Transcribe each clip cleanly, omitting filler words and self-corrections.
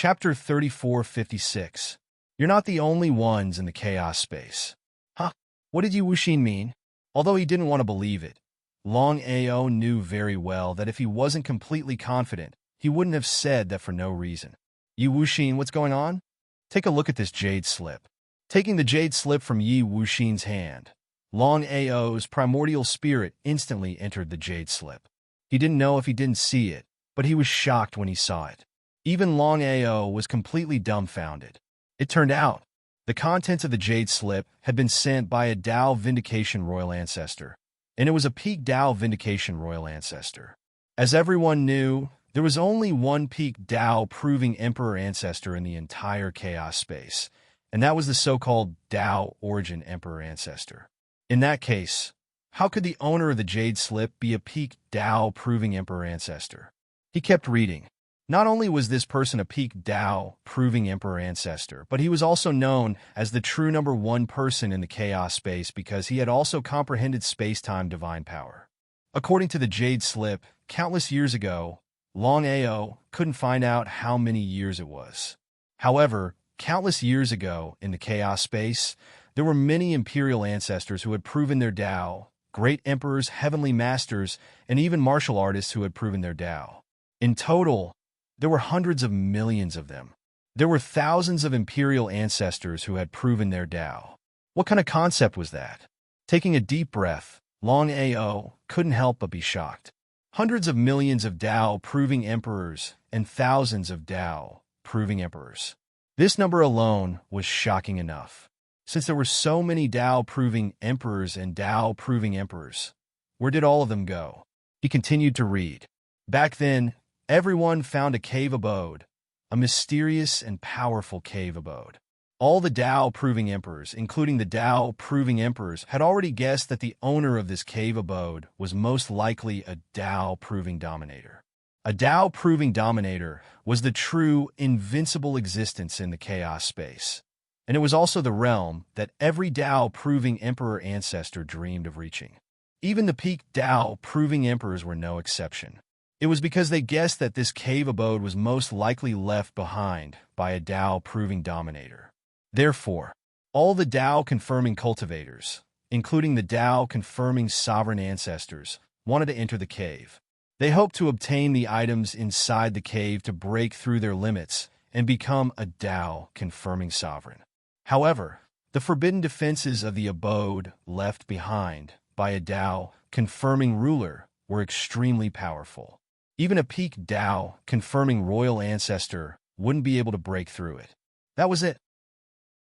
Chapter 3456. You're not the only ones in the chaos space. Huh? What did Yi Wuxin mean? Although he didn't want to believe it, Longao knew very well that if he wasn't completely confident, he wouldn't have said that for no reason. Yi Wuxin, what's going on? Take a look at this jade slip. Taking the jade slip from Yi Wuxin's hand, Longao's primordial spirit instantly entered the jade slip. He didn't know if he didn't see it, but he was shocked when he saw it. Even Longao was completely dumbfounded. It turned out, the contents of the jade slip had been sent by a Dao Vindication Royal Ancestor, and it was a peak Dao Vindication Royal Ancestor. As everyone knew, there was only one peak Dao Proving Emperor Ancestor in the entire chaos space, and that was the so-called Dao Origin Emperor Ancestor. In that case, how could the owner of the jade slip be a peak Dao Proving Emperor Ancestor? He kept reading. Not only was this person a peak Dao Proving Emperor Ancestor, but he was also known as the true number one person in the chaos space because he had also comprehended space-time divine power. According to the jade slip, countless years ago, Longao couldn't find out how many years it was. However, countless years ago in the chaos space, there were many imperial ancestors who had proven their Dao, great emperors, heavenly masters, and even martial artists who had proven their Dao. In total, there were hundreds of millions of them. There were thousands of imperial ancestors who had proven their Dao. What kind of concept was that? Taking a deep breath, Longao couldn't help but be shocked. Hundreds of millions of Dao proving emperors and thousands of Dao proving emperors. This number alone was shocking enough. Since there were so many Dao proving emperors and Dao proving emperors, where did all of them go? He continued to read. Back then, everyone found a cave abode, a mysterious and powerful cave abode. All the Dao proving emperors, including the Dao proving emperors, had already guessed that the owner of this cave abode was most likely a Dao proving dominator. A Dao proving dominator was the true, invincible existence in the chaos space, and it was also the realm that every Dao proving emperor ancestor dreamed of reaching. Even the peak Dao proving emperors were no exception. It was because they guessed that this cave abode was most likely left behind by a Dao proving dominator. Therefore, all the Dao confirming cultivators, including the Dao confirming sovereign ancestors, wanted to enter the cave. They hoped to obtain the items inside the cave to break through their limits and become a Dao confirming sovereign. However, the forbidden defenses of the abode left behind by a Dao confirming ruler were extremely powerful. Even a peak Dao confirming royal ancestor wouldn't be able to break through it. That was it.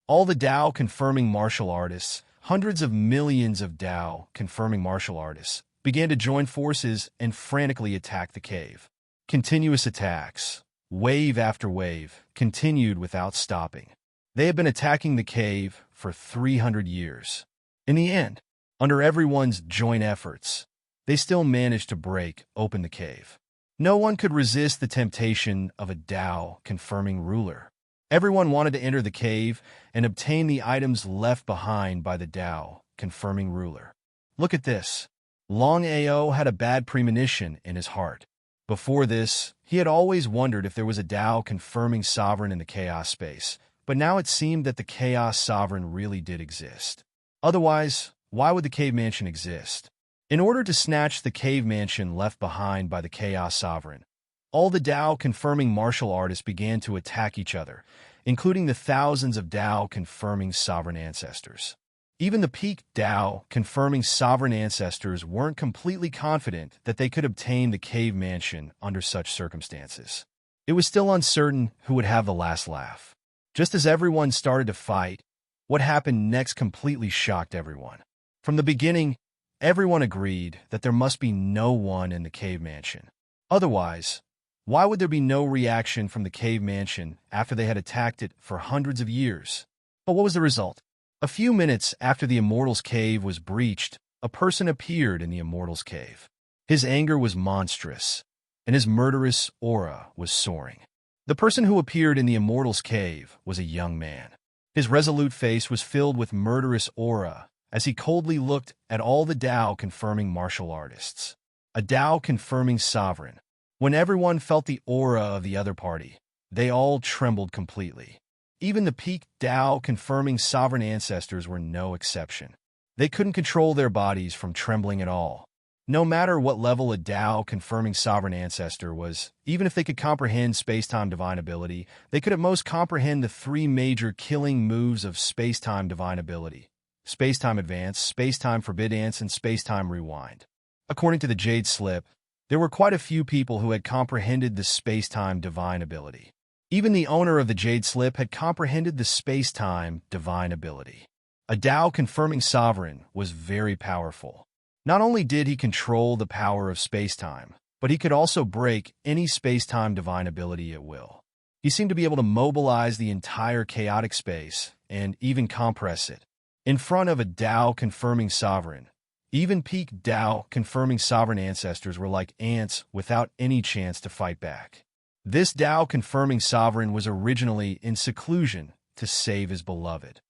All the Dao confirming martial artists, hundreds of millions of Dao confirming martial artists, began to join forces and frantically attack the cave. Continuous attacks, wave after wave, continued without stopping. They had been attacking the cave for 300 years. In the end, under everyone's joint efforts, they still managed to break open the cave. No one could resist the temptation of a Dao confirming ruler. Everyone wanted to enter the cave and obtain the items left behind by the Dao confirming ruler. Look at this. Longao had a bad premonition in his heart. Before this, he had always wondered if there was a Dao confirming sovereign in the chaos space, but now it seemed that the chaos sovereign really did exist. Otherwise, why would the cave mansion exist? In order to snatch the cave mansion left behind by the chaos sovereign, all the Dao confirming martial artists began to attack each other, including the thousands of Dao confirming sovereign ancestors. Even the peak Dao confirming sovereign ancestors weren't completely confident that they could obtain the cave mansion under such circumstances. It was still uncertain who would have the last laugh. Just as everyone started to fight, what happened next completely shocked everyone. From the beginning, everyone agreed that there must be no one in the cave mansion. Otherwise, why would there be no reaction from the cave mansion after they had attacked it for hundreds of years? But what was the result? A few minutes after the Immortal's Cave was breached, a person appeared in the Immortal's Cave. His anger was monstrous, and his murderous aura was soaring. The person who appeared in the Immortal's Cave was a young man. His resolute face was filled with murderous aura as he coldly looked at all the Dao confirming martial artists. A Dao confirming sovereign. When everyone felt the aura of the other party, They all trembled completely. Even the peak Tao-confirming sovereign ancestors were no exception. They couldn't control their bodies from trembling at all. No matter what level a Tao-confirming sovereign ancestor was, even if they could comprehend space-time divine ability, they could at most comprehend the three major killing moves of space-time divine ability: space-time advance, space-time forbiddance, and space-time rewind. According to the Jade Slip, there were quite a few people who had comprehended the space-time divine ability. Even the owner of the Jade Slip had comprehended the space-time divine ability. A Tao-confirming sovereign was very powerful. Not only did he control the power of space-time, but he could also break any space-time divine ability at will. He seemed to be able to mobilize the entire chaotic space and even compress it. In front of a Tao-confirming sovereign, even peak Tao-confirming sovereign ancestors were like ants without any chance to fight back. This Tao-confirming sovereign was originally in seclusion to save his beloved.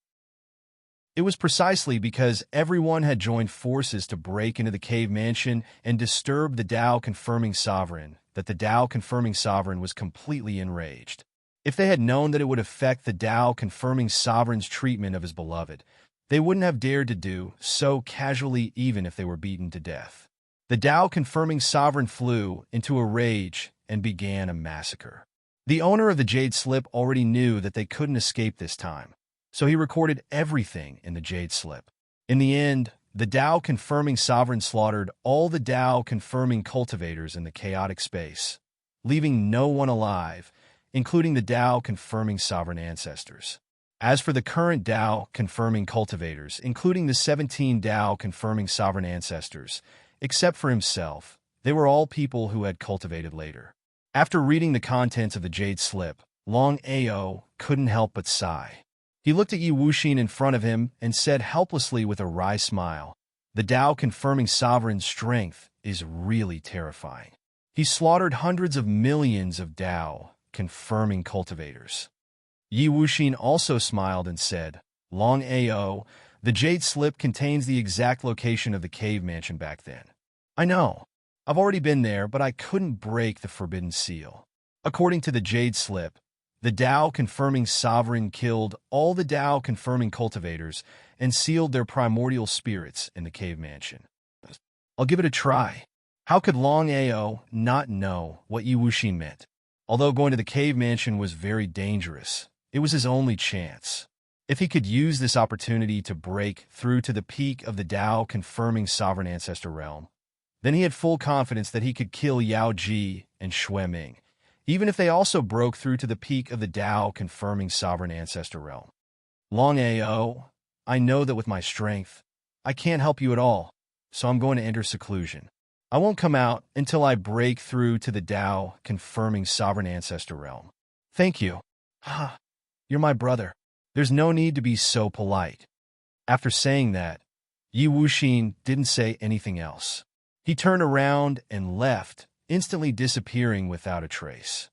It was precisely because everyone had joined forces to break into the cave mansion and disturb the Tao-confirming sovereign that the Tao-confirming sovereign was completely enraged. If they had known that it would affect the Tao-confirming sovereign's treatment of his beloved, they wouldn't have dared to do so casually even if they were beaten to death. The Tao-confirming sovereign flew into a rage and began a massacre. The owner of the Jade Slip already knew that they couldn't escape this time, so he recorded everything in the Jade Slip. In the end, the Tao-confirming sovereign slaughtered all the Tao-confirming cultivators in the chaotic space, leaving no one alive, including the Tao-confirming sovereign ancestors. As for the current Tao-confirming cultivators, including the 17 Tao-confirming sovereign ancestors, except for himself, they were all people who had cultivated later. After reading the contents of the Jade Slip, Longao couldn't help but sigh. He looked at Yi Wuxin in front of him and said helplessly with a wry smile, "The Tao-confirming sovereign's strength is really terrifying. He slaughtered hundreds of millions of Tao-confirming cultivators." Yi Wuxin also smiled and said, "Longao, the Jade Slip contains the exact location of the cave mansion back then. I know. I've already been there, but I couldn't break the forbidden seal." According to the Jade Slip, the Tao-confirming sovereign killed all the Tao-confirming cultivators and sealed their primordial spirits in the cave mansion. I'll give it a try. How could Longao not know what Yi Wuxin meant? Although going to the cave mansion was very dangerous, it was his only chance. If he could use this opportunity to break through to the peak of the Tao-confirming sovereign ancestor realm, then he had full confidence that he could kill Yao Ji and Xue Ming, even if they also broke through to the peak of the Tao-confirming sovereign ancestor realm. Longao, I know that with my strength, I can't help you at all, so I'm going to enter seclusion. I won't come out until I break through to the Tao-confirming sovereign ancestor realm. Thank you. You're my brother. There's no need to be so polite. After saying that, Yi Wuxin didn't say anything else. He turned around and left, instantly disappearing without a trace.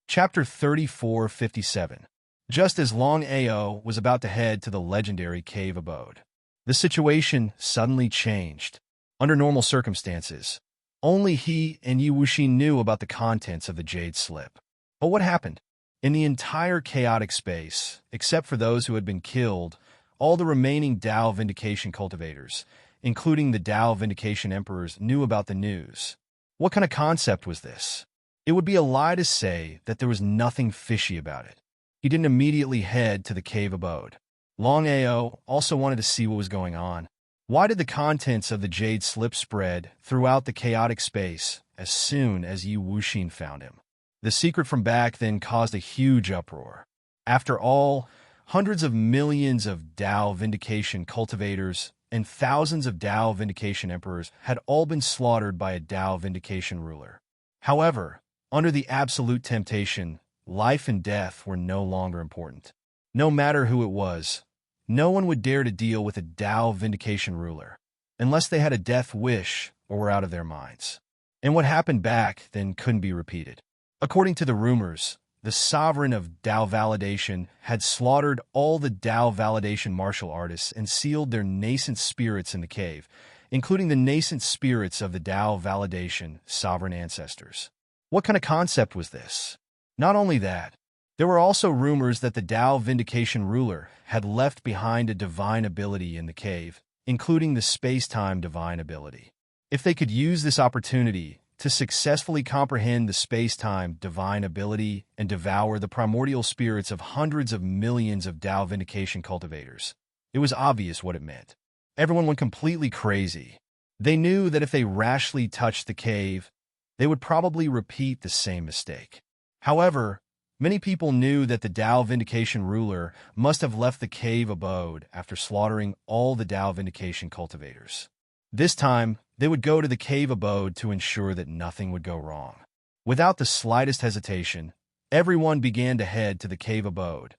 Chapter 3457. Just as Longao was about to head to the legendary cave abode, the situation suddenly changed. Under normal circumstances, only he and Yi Wuxin knew about the contents of the Jade Slip. But what happened? In the entire chaotic space, except for those who had been killed, all the remaining Tao Vindication cultivators, including the Tao Vindication emperors, knew about the news. What kind of concept was this? It would be a lie to say that there was nothing fishy about it. He didn't immediately head to the cave abode. Longao also wanted to see what was going on. Why did the contents of the Jade Slip spread throughout the chaotic space as soon as Yi Wuxin found him? The secret from back then caused a huge uproar. After all, hundreds of millions of Tao Vindication cultivators and thousands of Tao Vindication emperors had all been slaughtered by a Tao Vindication ruler. However, under the absolute temptation, life and death were no longer important. No matter who it was, no one would dare to deal with a Tao Vindication ruler, unless they had a death wish or were out of their minds. And what happened back then couldn't be repeated. According to the rumors, the sovereign of Tao Validation had slaughtered all the Tao Validation martial artists and sealed their nascent spirits in the cave, including the nascent spirits of the Tao Validation sovereign ancestors. What kind of concept was this? Not only that, there were also rumors that the Tao Vindication ruler had left behind a divine ability in the cave, including the space-time divine ability. If they could use this opportunity to successfully comprehend the space-time divine ability and devour the primordial spirits of hundreds of millions of Tao Vindication cultivators, it was obvious what it meant. Everyone went completely crazy. They knew that if they rashly touched the cave, they would probably repeat the same mistake. However, many people knew that the Tao Vindication ruler must have left the cave abode after slaughtering all the Tao Vindication cultivators. This time, they would go to the cave abode to ensure that nothing would go wrong. Without the slightest hesitation, everyone began to head to the cave abode,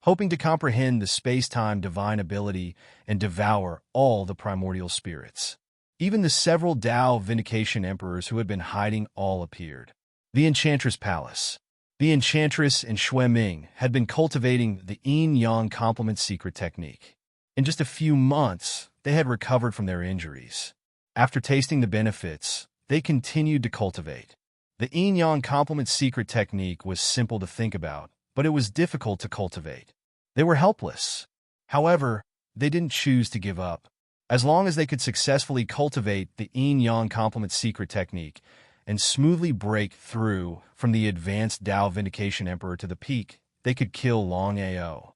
hoping to comprehend the space-time divine ability and devour all the primordial spirits. Even the several Tao Vindication emperors who had been hiding all appeared. The Enchantress Palace. The Enchantress and Xue Ming had been cultivating the yin-yang complement secret technique. In just a few months, they had recovered from their injuries. After tasting the benefits, they continued to cultivate. The yin-yang complement secret technique was simple to think about, but it was difficult to cultivate. They were helpless. However, they didn't choose to give up. As long as they could successfully cultivate the yin-yang complement secret technique and smoothly break through from the advanced Tao Vindication Emperor to the peak, they could kill Longao.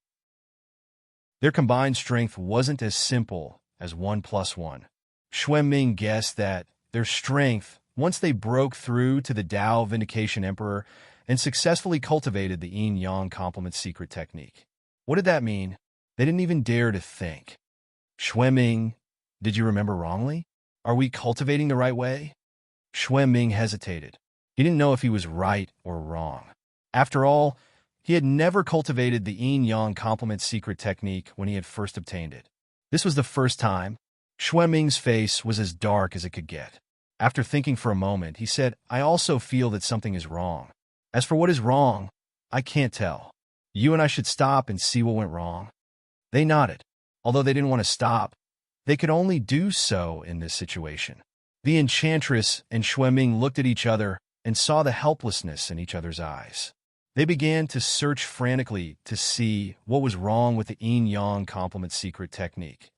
Their combined strength wasn't as simple as 1 + 1. Xue Ming guessed that their strength, once they broke through to the Tao Vindication Emperor and successfully cultivated the yin-yang complement secret technique. What did that mean? They didn't even dare to think. Xue Ming, did you remember wrongly? Are we cultivating the right way? Xue Ming hesitated. He didn't know if he was right or wrong. After all, he had never cultivated the yin-yang complement secret technique when he had first obtained it. This was the first time. Xue Ming's face was as dark as it could get. After thinking for a moment, he said, I also feel that something is wrong. As for what is wrong, I can't tell. You and I should stop and see what went wrong. They nodded. Although they didn't want to stop, they could only do so in this situation. The Enchantress and Xue Ming looked at each other and saw the helplessness in each other's eyes. They began to search frantically to see what was wrong with the yin-yang complement secret technique.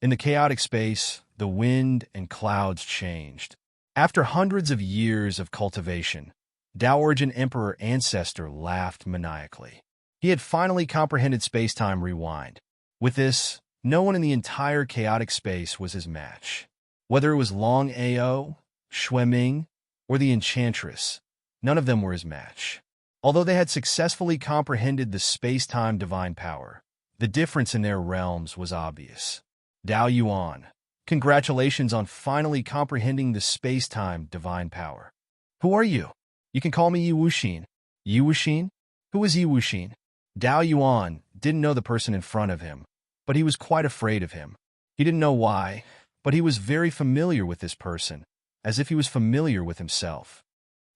In the chaotic space, the wind and clouds changed. After hundreds of years of cultivation, Tao Origin Emperor Ancestor laughed maniacally. He had finally comprehended space-time rewind. With this, no one in the entire chaotic space was his match. Whether it was Longao, Xue Ming, or the Enchantress, none of them were his match. Although they had successfully comprehended the space-time divine power, the difference in their realms was obvious. Dao Yuan, congratulations on finally comprehending the space-time divine power. Who are you? You can call me Yi Wuxin. Yi Wuxin? Who is Yi Wuxin? Dao Yuan didn't know the person in front of him, but he was quite afraid of him. He didn't know why, but he was very familiar with this person, as if he was familiar with himself.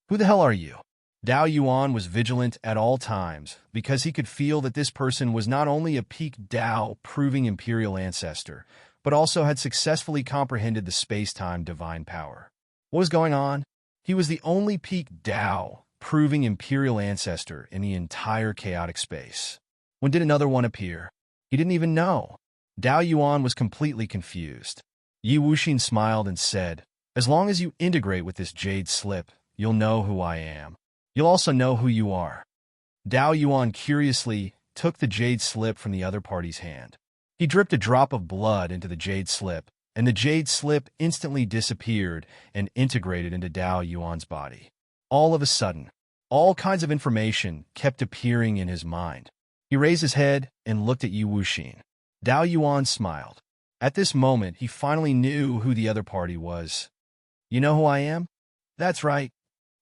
Who the hell are you? Dao Yuan was vigilant at all times because he could feel that this person was not only a peak Dao proving imperial ancestor, but also had successfully comprehended the space-time divine power. What was going on? He was the only peak Dao proving imperial ancestor in the entire chaotic space. When did another one appear? He didn't even know. Dao Yuan was completely confused. Yi Wuxin smiled and said, as long as you integrate with this jade slip, you'll know who I am. You'll also know who you are. Dao Yuan curiously took the jade slip from the other party's hand. He dripped a drop of blood into the jade slip, and the jade slip instantly disappeared and integrated into Dao Yuan's body. All of a sudden, all kinds of information kept appearing in his mind. He raised his head and looked at Yi Wuxin. Dao Yuan smiled. At this moment, he finally knew who the other party was. You know who I am? That's right.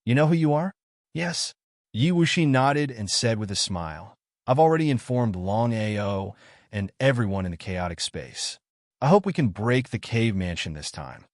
You know who you are? Yes. Yi Wuxin nodded and said with a smile, I've already informed Longao and everyone in the chaotic space. I hope we can break the cave mansion this time.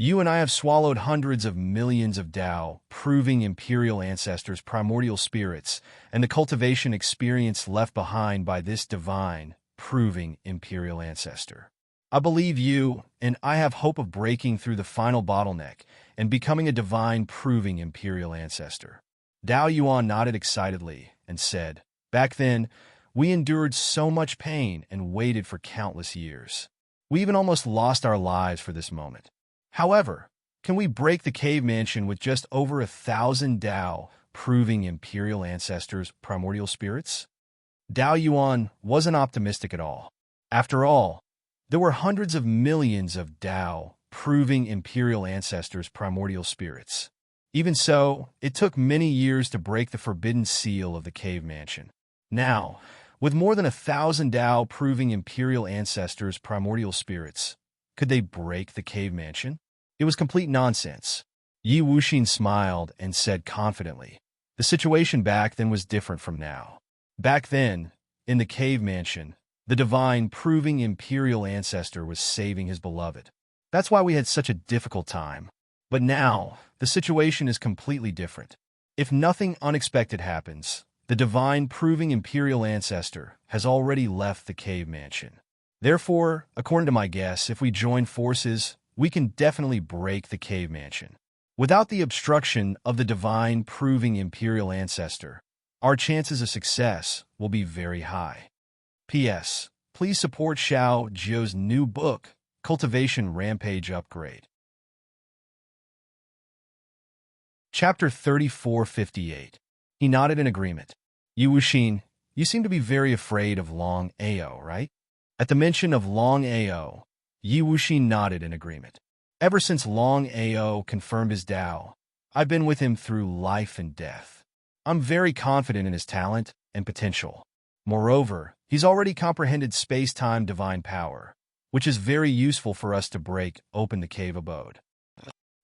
You and I have swallowed hundreds of millions of Dao, proving imperial ancestors' primordial spirits, and the cultivation experience left behind by this divine, proving imperial ancestor. I believe you, and I have hope of breaking through the final bottleneck and becoming a divine proving imperial ancestor. Dao Yuan nodded excitedly and said, back then, we endured so much pain and waited for countless years. We even almost lost our lives for this moment. However, can we break the cave mansion with just over 1,000 Dao, proving imperial ancestors' primordial spirits? Dao Yuan wasn't optimistic at all. After all, there were hundreds of millions of Dao, proving imperial ancestors' primordial spirits. Even so, it took many years to break the forbidden seal of the cave mansion. Now, with more than 1,000 Dao proving imperial ancestors' primordial spirits, could they break the cave mansion? It was complete nonsense. Yi Wuxin smiled and said confidently, the situation back then was different from now. Back then, in the cave mansion, the divine proving imperial ancestor was saving his beloved. That's why we had such a difficult time. But now, the situation is completely different. If nothing unexpected happens, the divine proving imperial ancestor has already left the cave mansion. Therefore, according to my guess, if we join forces, we can definitely break the cave mansion. Without the obstruction of the divine proving imperial ancestor, our chances of success will be very high. P.S. Please support Xiao Zhou's new book, Cultivation Rampage Upgrade. Chapter 3458. He nodded in agreement. Yi Wuxin, you seem to be very afraid of Longao, right? At the mention of Longao, Yi Wuxin nodded in agreement. Ever since Longao confirmed his Dao, I've been with him through life and death. I'm very confident in his talent and potential. Moreover, he's already comprehended space-time divine power, which is very useful for us to break open the cave abode.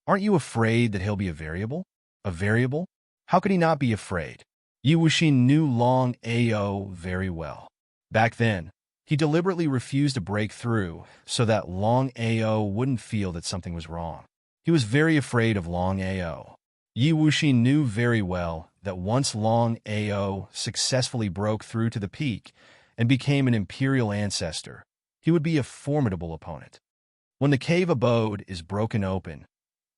Aren't you afraid that he'll be a variable? A variable? How could he not be afraid? Yi Wuxin knew Longao very well. Back then, he deliberately refused to break through so that Longao wouldn't feel that something was wrong. He was very afraid of Longao. Yi Wuxin knew very well that once Longao successfully broke through to the peak and became an imperial ancestor, he would be a formidable opponent. When the cave abode is broken open,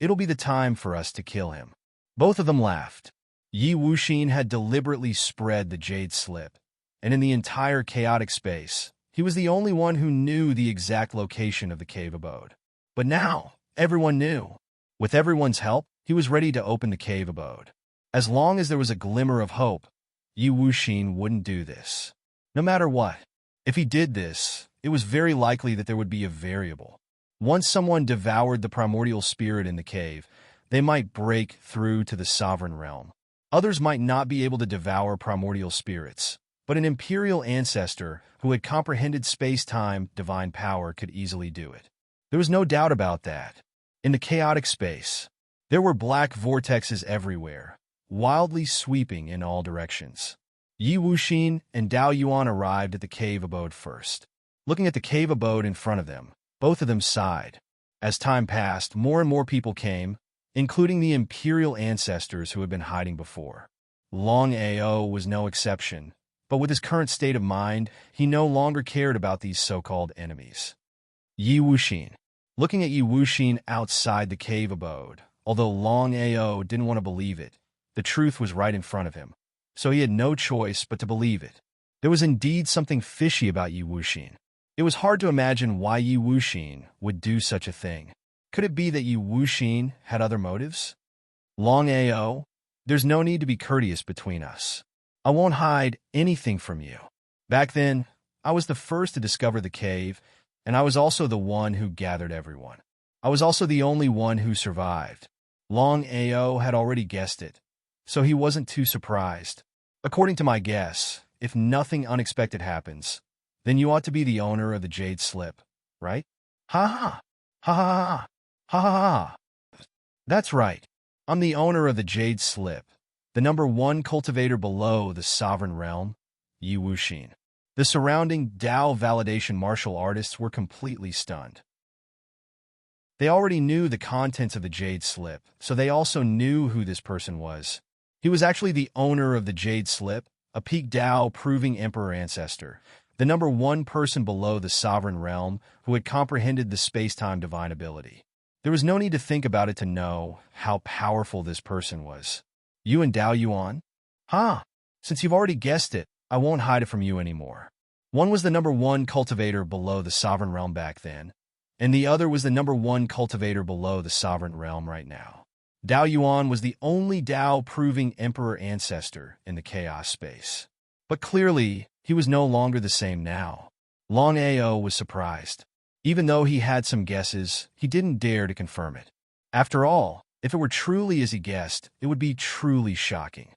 it'll be the time for us to kill him. Both of them laughed. Yi Wuxin had deliberately spread the jade slip, and in the entire chaotic space, he was the only one who knew the exact location of the cave abode. But now, everyone knew. With everyone's help, he was ready to open the cave abode. As long as there was a glimmer of hope, Yi Wuxin wouldn't do this. No matter what, if he did this, it was very likely that there would be a variable. Once someone devoured the primordial spirit in the cave, they might break through to the sovereign realm. Others might not be able to devour primordial spirits, but an imperial ancestor who had comprehended space-time divine power could easily do it. There was no doubt about that. In the chaotic space, there were black vortexes everywhere, wildly sweeping in all directions. Yi Wuxin and Dao Yuan arrived at the cave abode first. Looking at the cave abode in front of them, both of them sighed. As time passed, more and more people came, including the imperial ancestors who had been hiding before. Longao was no exception, but with his current state of mind, he no longer cared about these so-called enemies. Yi Wuxin. Looking at Yi Wuxin outside the cave abode, although Longao didn't want to believe it, the truth was right in front of him, so he had no choice but to believe it. There was indeed something fishy about Yi Wuxin. It was hard to imagine why Yi Wuxin would do such a thing. Could it be that Yi Wuxin had other motives? Longao, there's no need to be courteous between us. I won't hide anything from you. Back then, I was the first to discover the cave, and I was also the one who gathered everyone. I was also the only one who survived. Longao had already guessed it, so he wasn't too surprised. According to my guess, if nothing unexpected happens, then you ought to be the owner of the jade slip, right? Ha ha! Ha ha ha! Ha ha ha! That's right. I'm the owner of the jade slip, the #1 cultivator below the sovereign realm, Yi Wuxin. The surrounding Dao validation martial artists were completely stunned. They already knew the contents of the jade slip, so they also knew who this person was. He was actually the owner of the jade slip, a peak Dao proving emperor ancestor, the number one person below the sovereign realm who had comprehended the space-time divine ability. There was no need to think about it to know how powerful this person was. You and Dao Yuan? Huh. Since you've already guessed it, I won't hide it from you anymore. One was the number one cultivator below the sovereign realm back then, and the other was the number one cultivator below the sovereign realm right now. Dao Yuan was the only Dao-proving emperor ancestor in the chaos space. But clearly, he was no longer the same now. Longao was surprised. Even though he had some guesses, he didn't dare to confirm it. After all, if it were truly as he guessed, it would be truly shocking.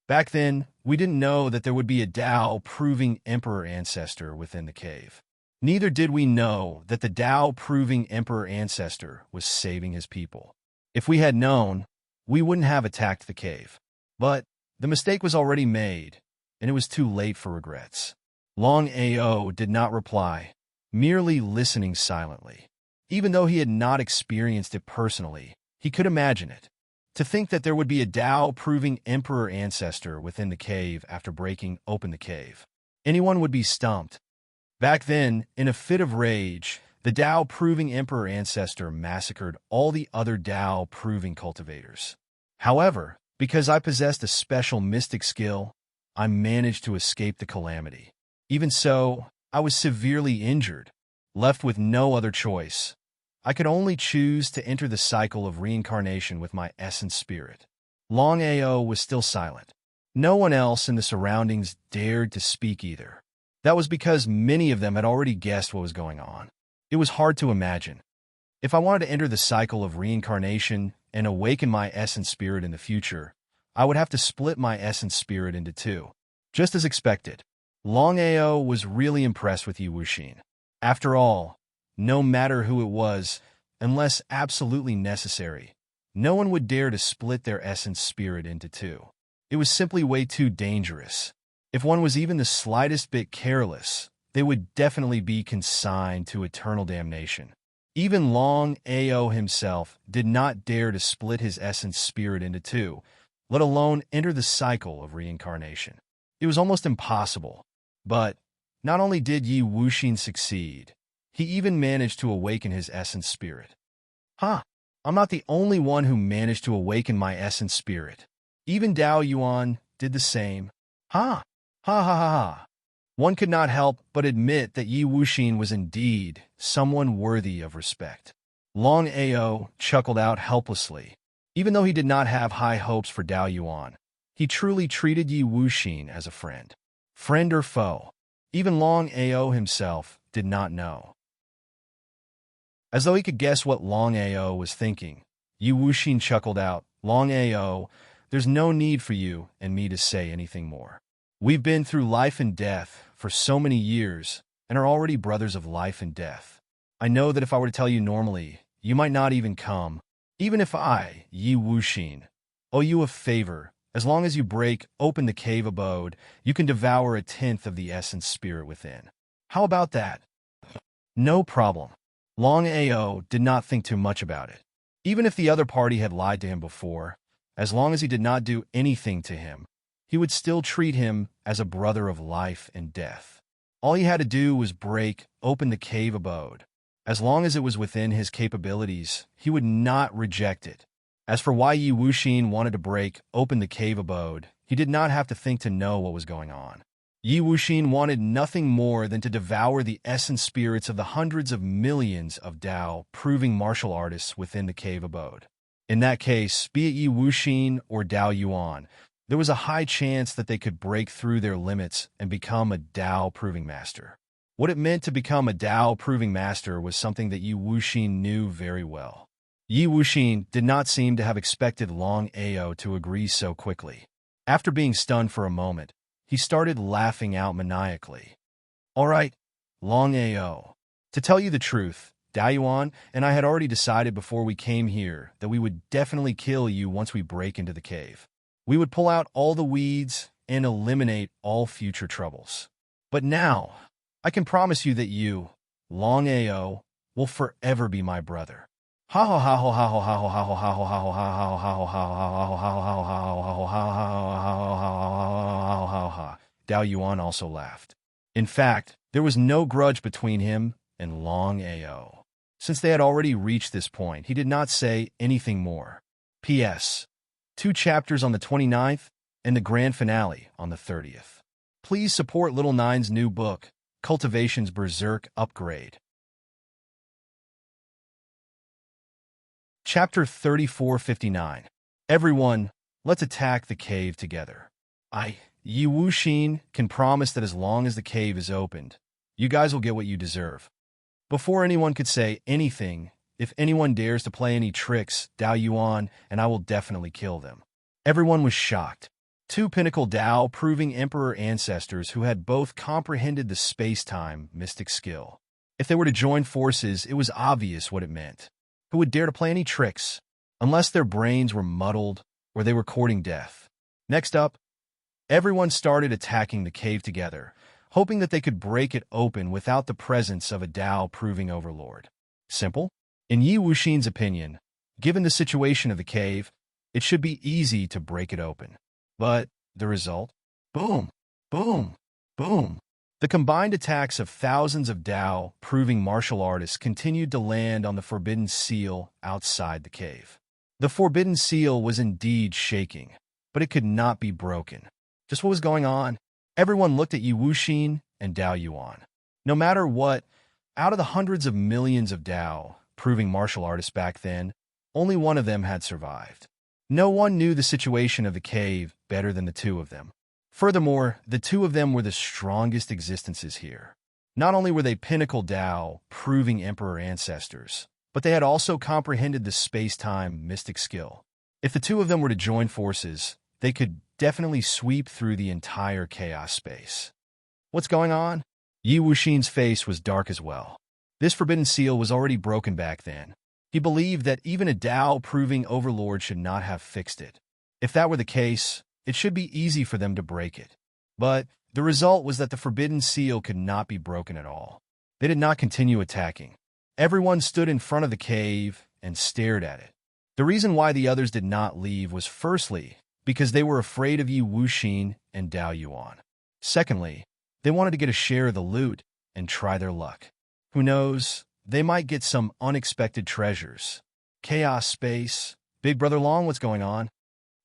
Back then, we didn't know that there would be a Dao-proving emperor ancestor within the cave. Neither did we know that the Dao-proving emperor ancestor was saving his people. If we had known, we wouldn't have attacked the cave. But the mistake was already made, and it was too late for regrets. Longao did not reply, merely listening silently. Even though he had not experienced it personally, he could imagine it. To think that there would be a Dao-proving emperor ancestor within the cave after breaking open the cave. Anyone would be stumped. Back then, in a fit of rage, the Dao-proving emperor ancestor massacred all the other Dao-proving cultivators. However, because I possessed a special mystic skill, I managed to escape the calamity. Even so, I was severely injured, left with no other choice. I could only choose to enter the cycle of reincarnation with my essence spirit. Longao was still silent. No one else in the surroundings dared to speak either. That was because many of them had already guessed what was going on. It was hard to imagine. If I wanted to enter the cycle of reincarnation and awaken my essence spirit in the future, I would have to split my essence spirit into two. Just as expected, Longao was really impressed with Yi Wuxin. After all, no matter who it was, unless absolutely necessary, no one would dare to split their essence spirit into two. It was simply way too dangerous. If one was even the slightest bit careless, they would definitely be consigned to eternal damnation. Even Longao himself did not dare to split his essence spirit into two, let alone enter the cycle of reincarnation. It was almost impossible. But not only did Yi Wuxin succeed, he even managed to awaken his essence spirit. Huh, I'm not the only one who managed to awaken my essence spirit. Even Dao Yuan did the same. Ha, ha ha ha ha. One could not help but admit that Yi Wuxin was indeed someone worthy of respect. Longao chuckled out helplessly. Even though he did not have high hopes for Dao Yuan, he truly treated Yi Wuxin as a friend. Friend or foe, even Longao himself did not know. As though he could guess what Longao was thinking, Yi Wuxin chuckled out, Longao, there's no need for you and me to say anything more. We've been through life and death for so many years and are already brothers of life and death. I know that if I were to tell you normally, you might not even come. Even if I, Yi Wuxin, owe you a favor, as long as you break open the cave abode, you can devour a tenth of the essence spirit within. How about that? No problem. Longao did not think too much about it. Even if the other party had lied to him before, as long as he did not do anything to him, he would still treat him as a brother of life and death. All he had to do was break open the cave abode. As long as it was within his capabilities, he would not reject it. As for why Yi Wuxin wanted to break open the cave abode, he did not have to think to know what was going on. Yi Wuxin wanted nothing more than to devour the essence spirits of the hundreds of millions of Dao-proving martial artists within the cave abode. In that case, be it Yi Wuxin or Dao Yuan, there was a high chance that they could break through their limits and become a Dao-proving master. What it meant to become a Dao-proving master was something that Yi Wuxin knew very well. Yi Wuxin did not seem to have expected Longao to agree so quickly. After being stunned for a moment, he started laughing out maniacally. All right, Longao. To tell you the truth, Dao Yuan and I had already decided before we came here that we would definitely kill you once we break into the cave. We would pull out all the weeds and eliminate all future troubles. But now, I can promise you that you, Longao, will forever be my brother. Ha ha ha ha ha ha ha ha ha ha ha ha ha ha ha ha. Dao Yuan also laughed. In fact, There was no grudge between him and Longao. Since they had already reached this point, he did not say anything more. P.S. 2 chapters on the 29th and the grand finale on the 30th. Please support Little Nine's new book, Cultivation's Berserk Upgrade. Chapter 3459. Everyone, let's attack the cave together. Yi Wuxin can promise that as long as the cave is opened, you guys will get what you deserve. Before anyone could say anything, if anyone dares to play any tricks, Dao Yuan and I will definitely kill them. Everyone was shocked. 2 pinnacle Dao proving emperor ancestors who had both comprehended the space-time mystic skill. If they were to join forces, it was obvious what it meant. Who would dare to play any tricks, unless their brains were muddled or they were courting death? Next up, everyone started attacking the cave together, hoping that they could break it open without the presence of a Dao-proving overlord. Simple? In Yi Wuxin's opinion, given the situation of the cave, it should be easy to break it open. But the result? Boom, boom, boom. The combined attacks of thousands of Dao-proving martial artists continued to land on the forbidden seal outside the cave. The forbidden seal was indeed shaking, but it could not be broken. Just what was going on? Everyone looked at Yi Wuxin and Dao Yuan. No matter what, out of the hundreds of millions of Dao-proving martial artists back then, only one of them had survived. No one knew the situation of the cave better than the 2 of them. Furthermore, the 2 of them were the strongest existences here. Not only were they pinnacle Dao-proving emperor ancestors, but they had also comprehended the space-time mystic skill. If the 2 of them were to join forces, they could definitely sweep through the entire chaos space. What's going on? Yi Wuxin's face was dark as well. This forbidden seal was already broken back then. He believed that even a Dao-proving overlord should not have fixed it. If that were the case, it should be easy for them to break it. But the result was that the forbidden seal could not be broken at all. They did not continue attacking. Everyone stood in front of the cave and stared at it. The reason why the others did not leave was firstly, because they were afraid of Yi Wuxin and Dao Yuan. Secondly, they wanted to get a share of the loot and try their luck. Who knows, they might get some unexpected treasures. Chaos space. Big Brother Long, what's going on?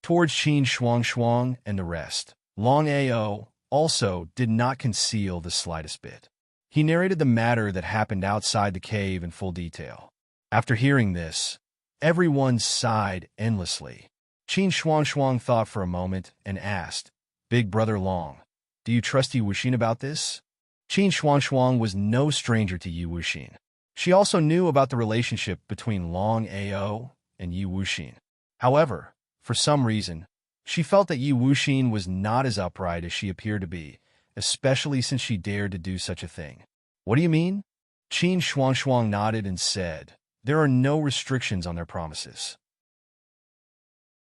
Towards Qin Shuang and the rest, Longao also did not conceal the slightest bit. He narrated the matter that happened outside the cave in full detail. After hearing this, everyone sighed endlessly. Qin Shuang thought for a moment and asked, Big Brother Long, do you trust Yi Wuxin about this? Qin Shuang was no stranger to Yi Wuxin. She also knew about the relationship between Longao and Yi Wuxin. However, for some reason, she felt that Yi Wuxin was not as upright as she appeared to be, especially since she dared to do such a thing. What do you mean? Qin Shuang nodded and said, there are no restrictions on their promises.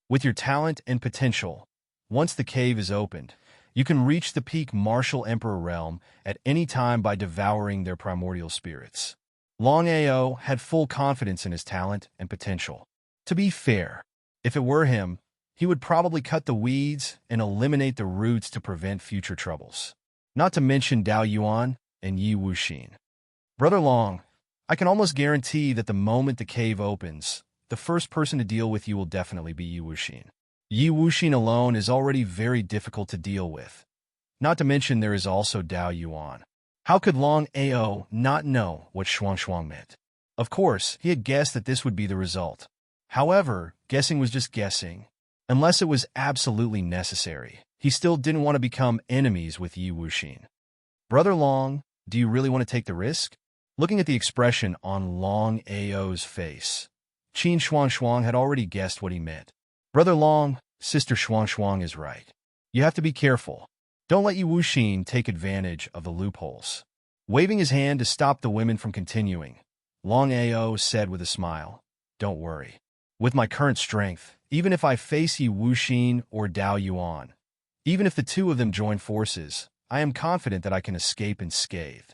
With your talent and potential, once the cave is opened, you can reach the peak martial emperor realm at any time by devouring their primordial spirits. Longao had full confidence in his talent and potential. To be fair, if it were him, he would probably cut the weeds and eliminate the roots to prevent future troubles. Not to mention Dao Yuan and Yi Wuxin. Brother Long, I can almost guarantee that the moment the cave opens, the first person to deal with you will definitely be Yi Wuxin. Yi Wuxin alone is already very difficult to deal with. Not to mention there is also Dao Yuan. How could Longao not know what Shuang meant? Of course, he had guessed that this would be the result. However, guessing was just guessing. Unless it was absolutely necessary, he still didn't want to become enemies with Yi Wuxin. Brother Long, do you really want to take the risk? Looking at the expression on Longao's face, Qin Shuang had already guessed what he meant. Brother Long, Sister Shuang is right. You have to be careful. Don't let Yi Wuxin take advantage of the loopholes. Waving his hand to stop the women from continuing, Longao said with a smile, don't worry. With my current strength, even if I face Yi Wuxin or Dao Yuan, even if the 2 of them join forces, I am confident that I can escape unscathed.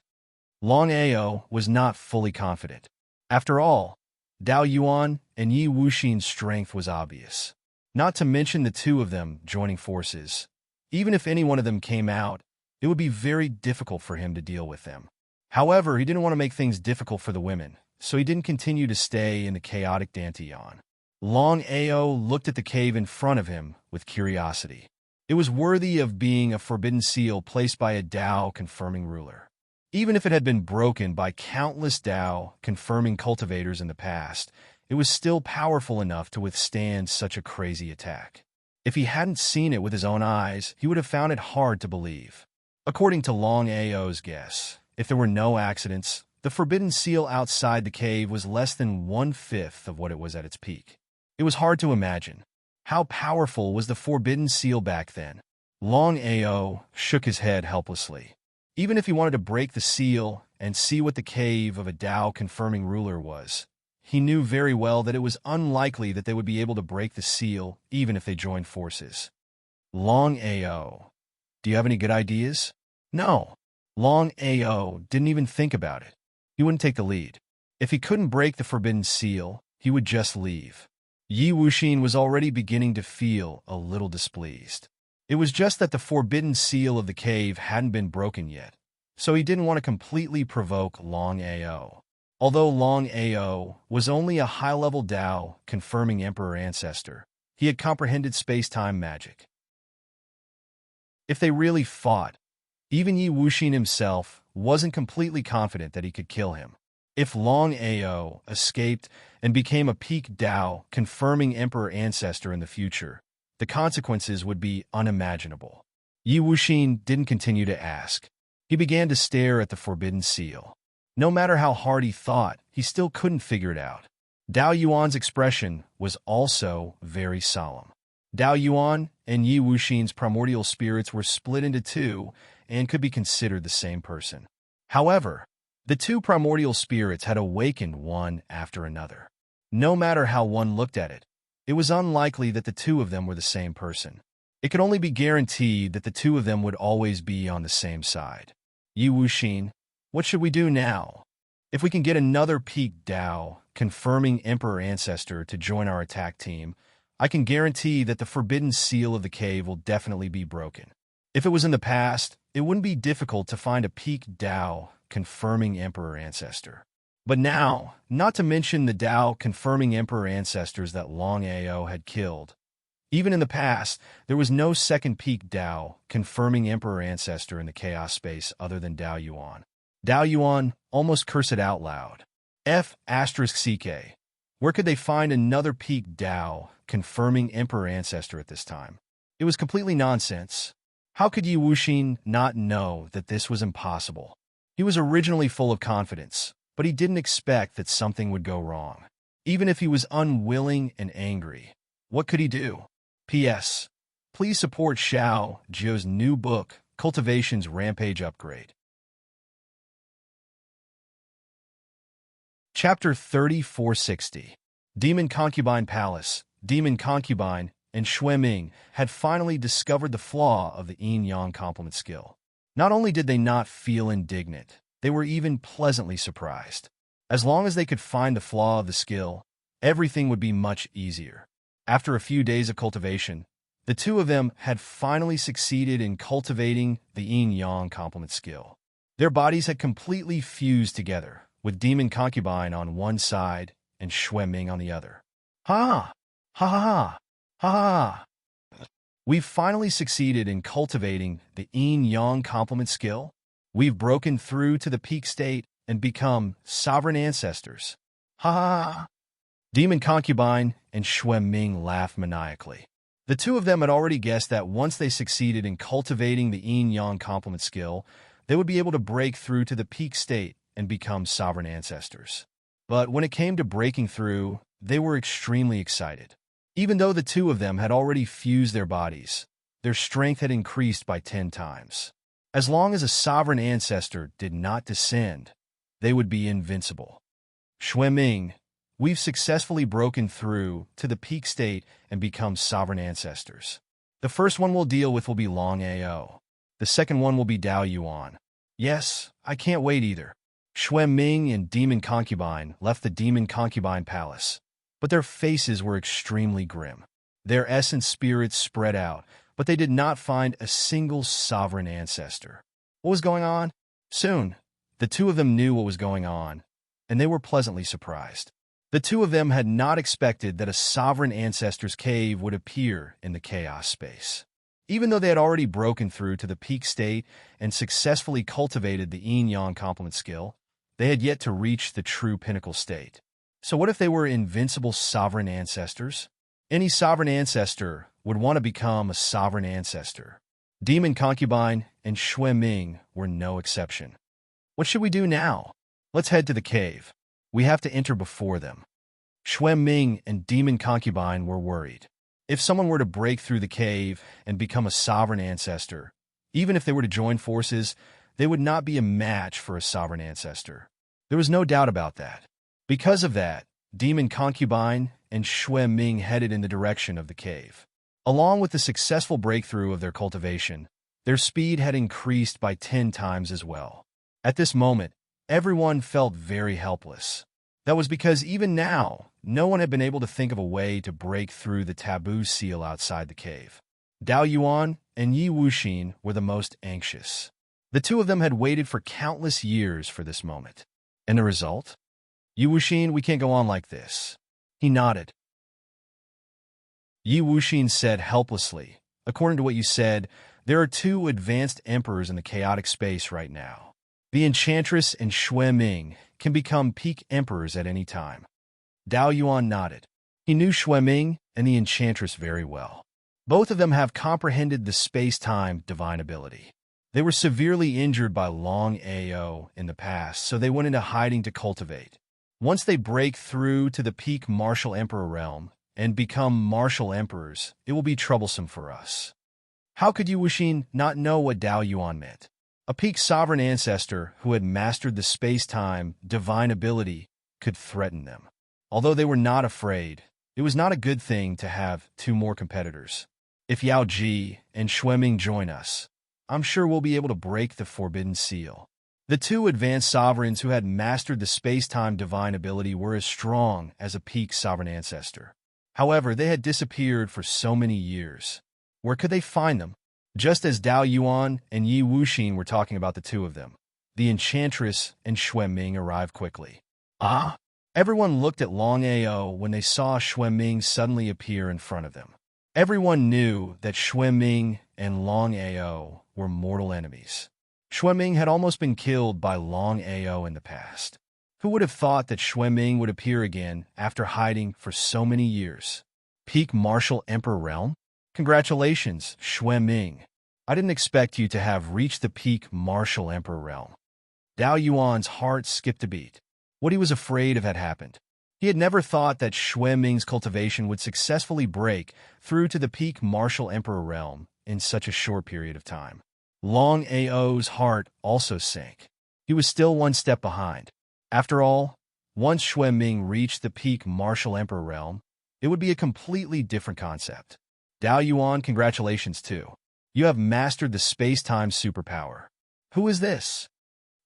Longao was not fully confident. After all, Dao Yuan and Yi Wuxin's strength was obvious. Not to mention the 2 of them joining forces. Even if any one of them came out, it would be very difficult for him to deal with them. However, he didn't want to make things difficult for the women, so he didn't continue to stay in the chaotic Dantian. Longao looked at the cave in front of him with curiosity. It was worthy of being a forbidden seal placed by a Tao-confirming ruler. Even if it had been broken by countless Tao-confirming cultivators in the past, it was still powerful enough to withstand such a crazy attack. If he hadn't seen it with his own eyes, he would have found it hard to believe. According to Longao's guess, if there were no accidents, the forbidden seal outside the cave was less than 1/5 of what it was at its peak. It was hard to imagine. How powerful was the forbidden seal back then? Longao shook his head helplessly. Even if he wanted to break the seal and see what the cave of a Tao-confirming ruler was, he knew very well that it was unlikely that they would be able to break the seal even if they joined forces. Longao, do you have any good ideas? No. Longao didn't even think about it. He wouldn't take the lead. If he couldn't break the forbidden seal, he would just leave. Yi Wuxin was already beginning to feel a little displeased. It was just that the forbidden seal of the cave hadn't been broken yet, so he didn't want to completely provoke Longao. Although Longao was only a high-level Tao confirming Emperor ancestor, he had comprehended space-time magic. If they really fought, even Yi Wuxin himself wasn't completely confident that he could kill him. If Longao escaped and became a peak Tao confirming Emperor ancestor in the future, the consequences would be unimaginable. Yi Wuxin didn't continue to ask. He began to stare at the forbidden seal. No matter how hard he thought, he still couldn't figure it out. Dao Yuan's expression was also very solemn. Dao Yuan and Yi Wuxin's primordial spirits were split into two and could be considered the same person. However, the two primordial spirits had awakened one after another. No matter how one looked at it, it was unlikely that the two of them were the same person. It could only be guaranteed that the two of them would always be on the same side. Yi Wuxin, what should we do now? If we can get another peak Tao confirming Emperor ancestor to join our attack team, I can guarantee that the forbidden seal of the cave will definitely be broken. If it was in the past, it wouldn't be difficult to find a peak Tao confirming Emperor ancestor. But now, not to mention the Tao confirming Emperor ancestors that Longao had killed, even in the past, there was no second peak Tao confirming Emperor ancestor in the chaos space other than Dao Yuan. Dao Yuan almost cursed it out loud. F***CK. Where could they find another peak Tao confirming Emperor ancestor at this time? It was completely nonsense. How could Yi Wuxin not know that this was impossible? He was originally full of confidence, but he didn't expect that something would go wrong. Even if he was unwilling and angry, what could he do? P.S. Please support Xiao Zhou's new book, Cultivation's Rampage Upgrade. Chapter 3460. Demon Concubine Palace. Demon Concubine and Xue Ming had finally discovered the flaw of the yin-yang complement skill. Not only did they not feel indignant, they were even pleasantly surprised. As long as they could find the flaw of the skill, everything would be much easier. After a few days of cultivation, the two of them had finally succeeded in cultivating the yin-yang complement skill. Their bodies had completely fused together, with Demon Concubine on one side and Xue Ming on the other. Ha! Ha ha ha! Ha ha! We've finally succeeded in cultivating the yin-yang complement skill. We've broken through to the peak state and become sovereign ancestors. Ha ha ha! Demon Concubine and Xue Ming laughed maniacally. The two of them had already guessed that once they succeeded in cultivating the yin-yang complement skill, they would be able to break through to the peak state and become sovereign ancestors. But when it came to breaking through, they were extremely excited. Even though the two of them had already fused their bodies, their strength had increased by 10 times. As long as a sovereign ancestor did not descend, they would be invincible. Xue Ming, we've successfully broken through to the peak state and become sovereign ancestors. The first one we'll deal with will be Longao. The second one will be Dao Yuan. Yes, I can't wait either. Xue Ming and Demon Concubine left the Demon Concubine Palace, but their faces were extremely grim. Their essence spirits spread out, but they did not find a single sovereign ancestor. What was going on? Soon, the two of them knew what was going on, and they were pleasantly surprised. The two of them had not expected that a sovereign ancestor's cave would appear in the chaos space. Even though they had already broken through to the peak state and successfully cultivated the yin-yang complement skill, they had yet to reach the true pinnacle state. So what if they were invincible sovereign ancestors? Any sovereign ancestor would want to become a sovereign ancestor. Demon Concubine and Xue Ming were no exception. What should we do now? Let's head to the cave. We have to enter before them. Xue Ming and Demon Concubine were worried. If someone were to break through the cave and become a sovereign ancestor, even if they were to join forces, they would not be a match for a sovereign ancestor. There was no doubt about that. Because of that, Demon Concubine and Xue Ming headed in the direction of the cave. Along with the successful breakthrough of their cultivation, their speed had increased by 10 times as well. At this moment, everyone felt very helpless. That was because even now, no one had been able to think of a way to break through the taboo seal outside the cave. Dao Yuan and Yi Wuxin were the most anxious. The two of them had waited for countless years for this moment. And the result? Yi Wuxin, we can't go on like this. He nodded. Yi Wuxin said helplessly, according to what you said, there are two advanced emperors in the chaotic space right now. The Enchantress and Xue Ming can become peak emperors at any time. Dao Yuan nodded. He knew Xue Ming and the Enchantress very well. Both of them have comprehended the space-time divine ability. They were severely injured by Longao in the past, so they went into hiding to cultivate. Once they break through to the peak martial emperor realm and become martial emperors, it will be troublesome for us. How could Yi Wuxin not know what Dao Yuan meant? A peak sovereign ancestor who had mastered the space-time divine ability could threaten them. Although they were not afraid, it was not a good thing to have two more competitors. If Yao Ji and Xue Ming join us, I'm sure we'll be able to break the forbidden seal. The two advanced sovereigns who had mastered the space-time divine ability were as strong as a peak sovereign ancestor. However, they had disappeared for so many years. Where could they find them? Just as Dao Yuan and Yi Wuxin were talking about the two of them, the Enchantress and Xue Ming arrived quickly. Ah! Everyone looked at Longao when they saw Xue Ming suddenly appear in front of them. Everyone knew that Xue Ming and Longao were mortal enemies. Xue Ming had almost been killed by Longao in the past. Who would have thought that Xue Ming would appear again after hiding for so many years? Peak Martial Emperor Realm? Congratulations, Xue Ming. I didn't expect you to have reached the peak Martial Emperor Realm. Dao Yuan's heart skipped a beat. What he was afraid of had happened. He had never thought that Xue Ming's cultivation would successfully break through to the peak Martial Emperor Realm in such a short period of time. Longao's heart also sank. He was still one step behind. After all, once Xue Ming reached the peak Martial Emperor Realm, it would be a completely different concept. Dao Yuan, congratulations too. You have mastered the space-time superpower. Who is this?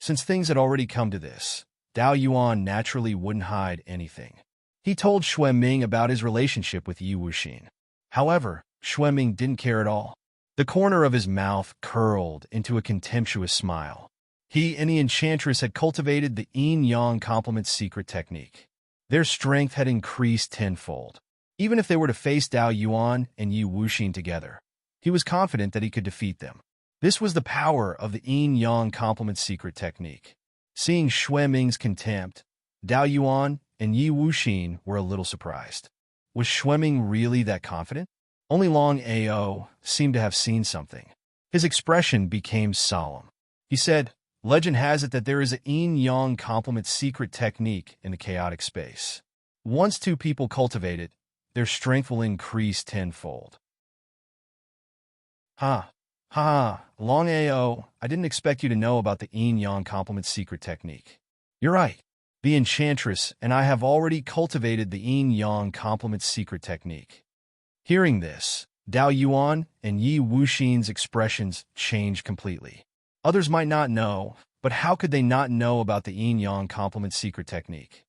Since things had already come to this, Dao Yuan naturally wouldn't hide anything. He told Xue Ming about his relationship with Yi Wuxin. However, Xue Ming didn't care at all. The corner of his mouth curled into a contemptuous smile. He and the Enchantress had cultivated the yin-yang complement secret technique. Their strength had increased tenfold. Even if they were to face Dao Yuan and Yi Wuxin together, he was confident that he could defeat them. This was the power of the yin-yang complement secret technique. Seeing Xue Ming's contempt, Dao Yuan and Yi Wuxin were a little surprised. Was Xue Ming really that confident? Only Longao seemed to have seen something. His expression became solemn. He said, "Legend has it that there is a yin-yang complement secret technique in the chaotic space. Once two people cultivate it, their strength will increase tenfold." Longao, I didn't expect you to know about the yin-yang complement secret technique. You're right. The Enchantress and I have already cultivated the yin-yang complement secret technique. Hearing this, Dao Yuan and Yi Wuxin's expressions changed completely. Others might not know, but how could they not know about the yin-yang complement secret technique?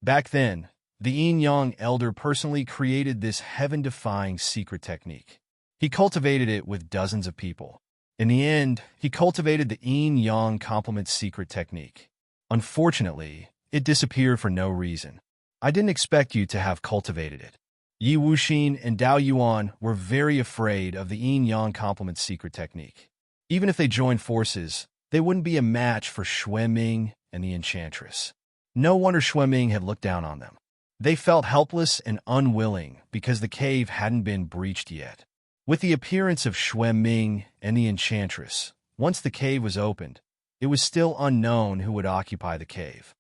Back then, the yin-yang elder personally created this heaven-defying secret technique. He cultivated it with dozens of people. In the end, he cultivated the yin-yang complement secret technique. Unfortunately, it disappeared for no reason. I didn't expect you to have cultivated it. Yi Wuxin and Dao Yuan were very afraid of the yin-yang complement secret technique. Even if they joined forces, they wouldn't be a match for Xue Ming and the Enchantress. No wonder Xue Ming had looked down on them. They felt helpless and unwilling because the cave hadn't been breached yet. With the appearance of Xue Ming and the Enchantress, once the cave was opened, it was still unknown who would occupy the cave.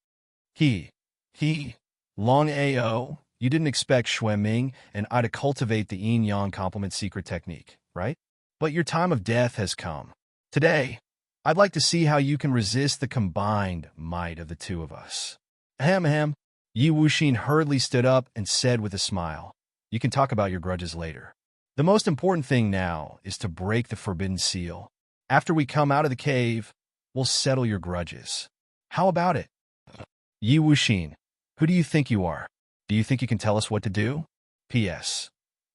Longao, you didn't expect Xue Ming and I to cultivate the yin-yang complement secret technique, right? But your time of death has come. Today, I'd like to see how you can resist the combined might of the two of us. Ahem. Yi Wuxin hurriedly stood up and said with a smile, "You can talk about your grudges later. The most important thing now is to break the forbidden seal. After we come out of the cave, we'll settle your grudges. How about it?" Yi Wuxin, who do you think you are? Do you think you can tell us what to do? P.S.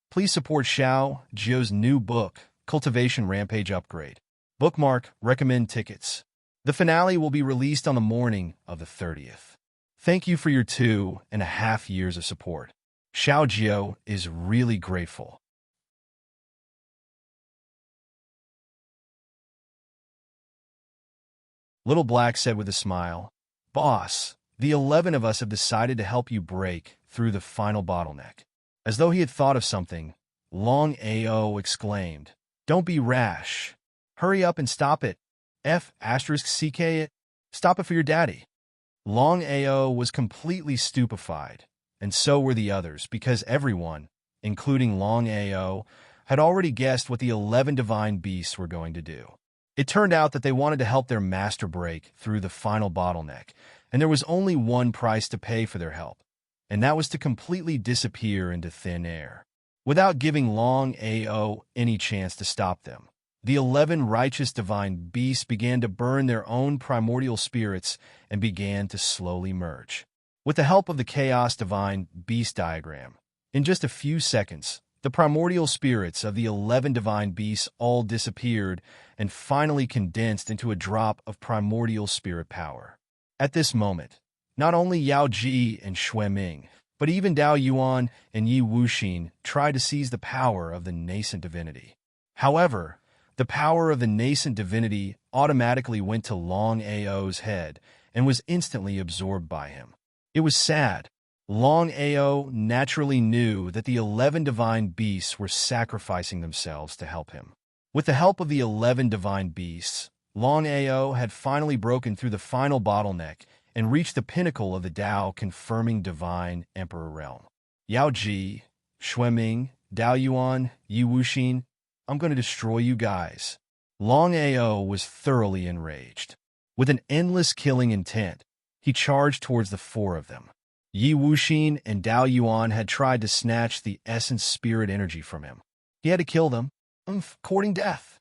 Please support Xiao Zhou's new book, Cultivation Rampage Upgrade. Bookmark, recommend tickets. The finale will be released on the morning of the 30th. Thank you for your 2.5 years of support. Xiao Zhou is really grateful. Little Black said with a smile, "Boss, the 11 of us have decided to help you break through the final bottleneck." As though he had thought of something, Longao exclaimed, "Don't be rash. Hurry up and stop it. F***ck it. Stop it for your daddy." Longao was completely stupefied, and so were the others, because everyone, including Longao, had already guessed what the 11 divine beasts were going to do. It turned out that they wanted to help their master break through the final bottleneck, and there was only one price to pay for their help, and that was to completely disappear into thin air. Without giving Longao any chance to stop them, the 11 righteous divine beasts began to burn their own primordial spirits and began to slowly merge. With the help of the Chaos Divine Beast diagram, in just a few seconds, the primordial spirits of the 11 divine beasts all disappeared and finally condensed into a drop of primordial spirit power. At this moment, not only Yao Ji and Xue Ming, but even Dao Yuan and Yi Wuxin tried to seize the power of the nascent divinity. However, the power of the nascent divinity automatically went to Longao's head and was instantly absorbed by him. It was sad. Longao naturally knew that the 11 divine beasts were sacrificing themselves to help him. With the help of the 11 divine beasts, Longao had finally broken through the final bottleneck and reached the pinnacle of the Tao confirming divine emperor realm. Yao Ji, Xue Ming, Dao Yuan, Yi Wuxin, I'm going to destroy you guys. Longao was thoroughly enraged. With an endless killing intent, he charged towards the 4 of them. Yi Wuxin and Dao Yuan had tried to snatch the essence spirit energy from him. He had to kill them, courting death.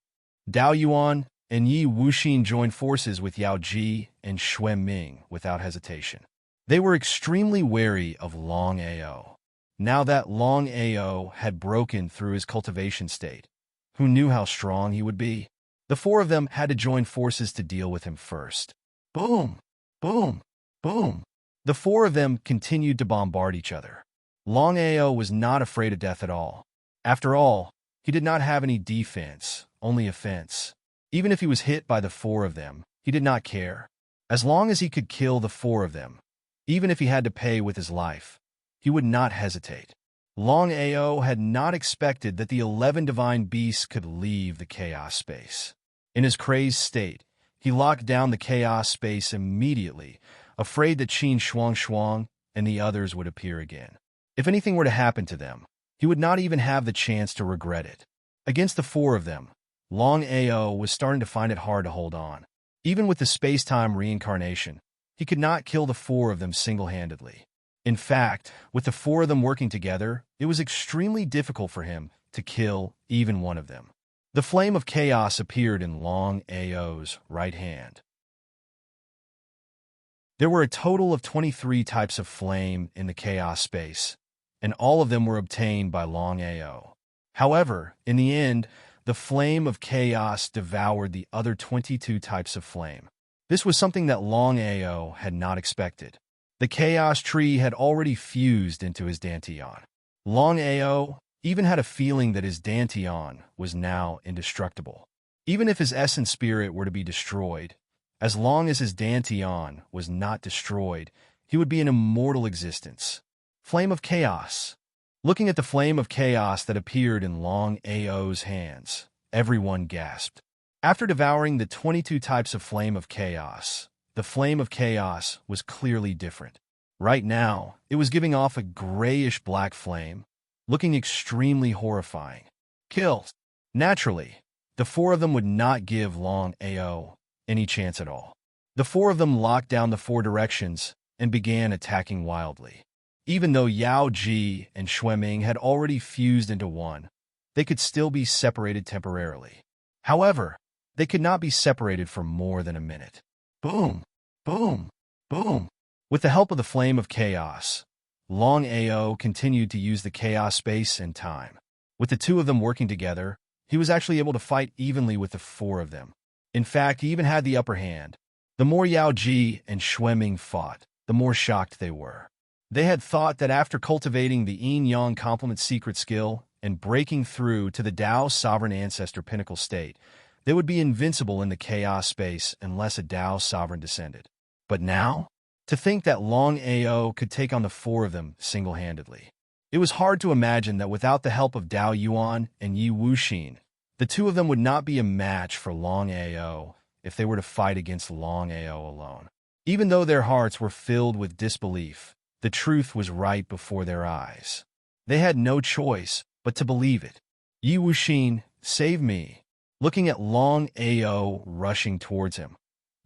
Dao Yuan and Yi Wuxin joined forces with Yao Ji and Xue Ming without hesitation. They were extremely wary of Longao. Now that Longao had broken through his cultivation state, who knew how strong he would be? The 4 of them had to join forces to deal with him first. Boom! Boom! Boom! The 4 of them continued to bombard each other. Longao was not afraid of death at all. After all, he did not have any defense, only offense. Even if he was hit by the 4 of them, he did not care. As long as he could kill the 4 of them, even if he had to pay with his life, he would not hesitate. Longao had not expected that the 11 divine beasts could leave the chaos space. In his crazed state, he locked down the chaos space immediately, afraid that Qin Shuang and the others would appear again. If anything were to happen to them, he would not even have the chance to regret it. Against the 4 of them, Longao was starting to find it hard to hold on. Even with the space-time reincarnation, he could not kill the 4 of them single-handedly. In fact, with the 4 of them working together, it was extremely difficult for him to kill even one of them. The flame of chaos appeared in Longao's right hand. There were a total of 23 types of flame in the chaos space, and all of them were obtained by Longao. However, in the end, the flame of chaos devoured the other 22 types of flame. This was something that Longao had not expected. The chaos tree had already fused into his Dantian. Longao even had a feeling that his Dantian was now indestructible. Even if his essence spirit were to be destroyed, as long as his Dantian was not destroyed, he would be an immortal existence. Flame of chaos. Looking at the flame of chaos that appeared in Longao's hands, everyone gasped. After devouring the 22 types of flame of chaos, the flame of chaos was clearly different. Right now, it was giving off a grayish-black flame, looking extremely horrifying. Kills. Naturally, the four of them would not give Longao any chance at all. The four of them locked down the four directions and began attacking wildly. Even though Yao Ji and Xueming had already fused into one, they could still be separated temporarily. However, they could not be separated for more than a minute. Boom! Boom! Boom! With the help of the flame of chaos, Longao continued to use the chaos space and time. With the two of them working together, he was actually able to fight evenly with the four of them. In fact, he even had the upper hand. The more Yao Ji and Xueming fought, the more shocked they were. They had thought that after cultivating the Yin-Yang complement secret skill and breaking through to the Tao Sovereign Ancestor pinnacle state, they would be invincible in the chaos space unless a Tao Sovereign descended. But now, to think that Longao could take on the four of them single-handedly. It was hard to imagine that without the help of Dao Yuan and Yi Wuxin, the two of them would not be a match for Longao if they were to fight against Longao alone. Even though their hearts were filled with disbelief, the truth was right before their eyes. They had no choice but to believe it. Yi Wuxin, save me. Looking at Longao rushing towards him,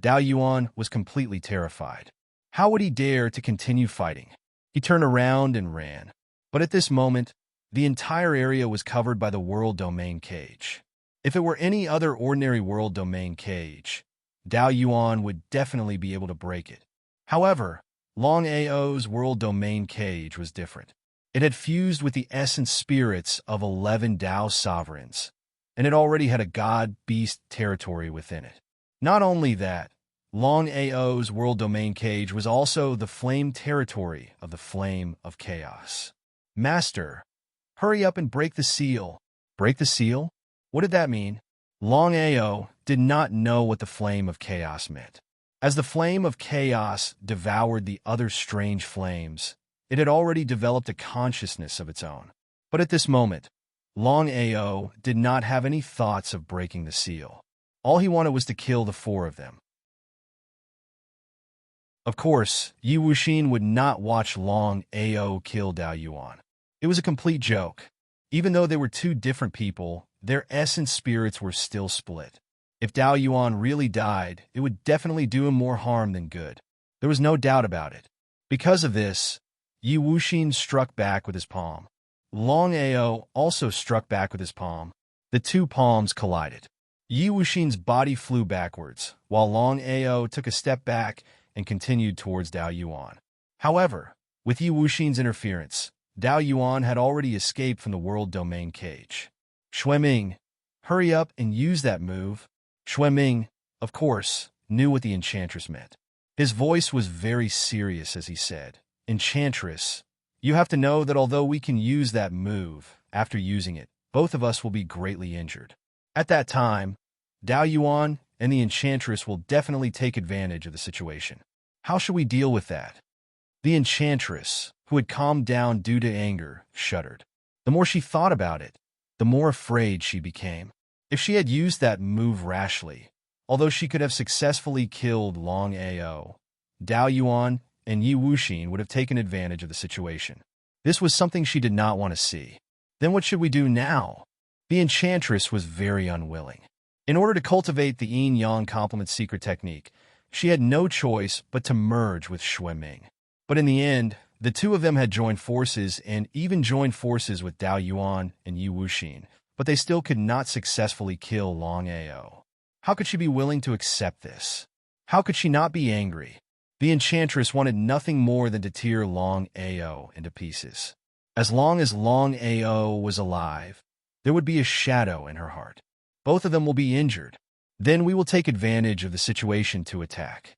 Dao Yuan was completely terrified. How would he dare to continue fighting? He turned around and ran. But at this moment, the entire area was covered by the world domain cage. If it were any other ordinary world domain cage, Dao Yuan would definitely be able to break it. However, Longao's world domain cage was different. It had fused with the essence spirits of 11 Dao sovereigns, and it already had a god-beast territory within it. Not only that, Longao's world domain cage was also the flame territory of the flame of chaos. Master, hurry up and break the seal. Break the seal? What did that mean? Longao did not know what the flame of chaos meant. As the flame of chaos devoured the other strange flames, it had already developed a consciousness of its own. But at this moment, Longao did not have any thoughts of breaking the seal. All he wanted was to kill the four of them. Of course, Yi Wuxin would not watch Longao kill Dao Yuan. It was a complete joke. Even though they were two different people, their essence spirits were still split. If Dao Yuan really died, it would definitely do him more harm than good. There was no doubt about it. Because of this, Yi Wuxin struck back with his palm. Longao also struck back with his palm. The two palms collided. Yi Wuxin's body flew backwards, while Longao took a step back and continued towards Dao Yuan. However, with Yi Wuxin's interference, Dao Yuan had already escaped from the world domain cage. Xueming, hurry up and use that move. Xueming, of course, knew what the enchantress meant. His voice was very serious as he said, Enchantress, you have to know that although we can use that move, after using it, both of us will be greatly injured. At that time, Dao Yuan and the enchantress will definitely take advantage of the situation. How should we deal with that? The enchantress, who had calmed down due to anger, shuddered. The more she thought about it, the more afraid she became. If she had used that move rashly, although she could have successfully killed Longao, Dao Yuan and Yi Wuxin would have taken advantage of the situation. This was something she did not want to see. Then what should we do now? The enchantress was very unwilling. In order to cultivate the yin-yang complement secret technique, she had no choice but to merge with Xueming. But in the end, the two of them had joined forces and even joined forces with Dao Yuan and Yi Wuxin, but they still could not successfully kill Longao. How could she be willing to accept this? How could she not be angry? The enchantress wanted nothing more than to tear Longao into pieces. As long as Longao was alive, there would be a shadow in her heart. Both of them will be injured. Then we will take advantage of the situation to attack.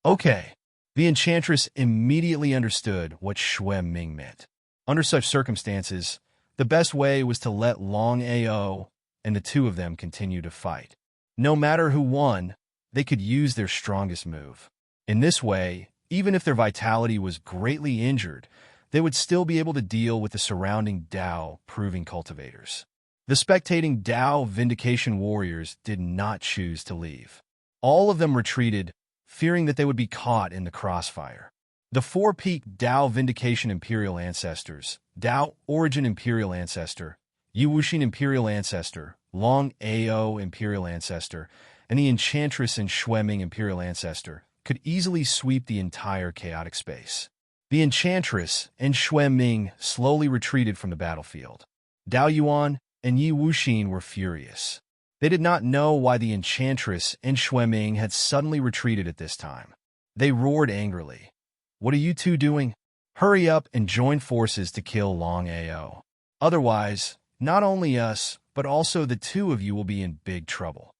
Okay. The enchantress immediately understood what Xue Ming meant. Under such circumstances, the best way was to let Longao and the two of them continue to fight. No matter who won, they could use their strongest move. In this way, even if their vitality was greatly injured, they would still be able to deal with the surrounding Dao-proving cultivators. The spectating Dao Vindication warriors did not choose to leave. All of them retreated, fearing that they would be caught in the crossfire. The four-peaked Dao Vindication Imperial Ancestors, Dao Origin Imperial Ancestor, Yu Wuxin Imperial Ancestor, Longao Imperial Ancestor, and the Enchantress and Xue Ming Imperial Ancestor could easily sweep the entire chaotic space. The Enchantress and Xue Ming slowly retreated from the battlefield. Dao Yuan and Yi Wuxin were furious. They did not know why the Enchantress and Xue Ming had suddenly retreated at this time. They roared angrily. "What are you two doing? Hurry up and join forces to kill Longao. Otherwise, not only us, but also the two of you will be in big trouble."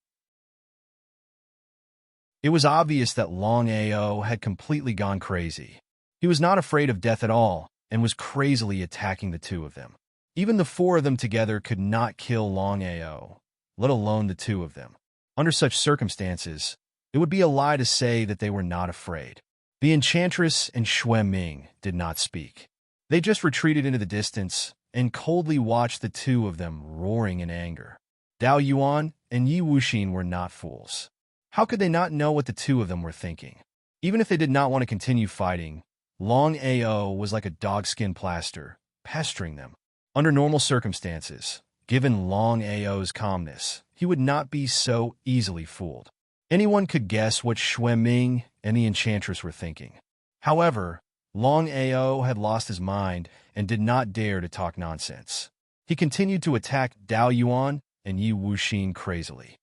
It was obvious that Longao had completely gone crazy. He was not afraid of death at all and was crazily attacking the two of them. Even the four of them together could not kill Longao, let alone the two of them. Under such circumstances, it would be a lie to say that they were not afraid. The Enchantress and Xue Ming did not speak. They just retreated into the distance and coldly watched the two of them roaring in anger. Dao Yuan and Yi Wuxin were not fools. How could they not know what the two of them were thinking? Even if they did not want to continue fighting, Longao was like a dogskin plaster, pestering them. Under normal circumstances, given Longao's calmness, he would not be so easily fooled. Anyone could guess what Xue Ming and the Enchantress were thinking. However, Longao had lost his mind and did not dare to talk nonsense. He continued to attack Dao Yuan and Yi Wuxin crazily.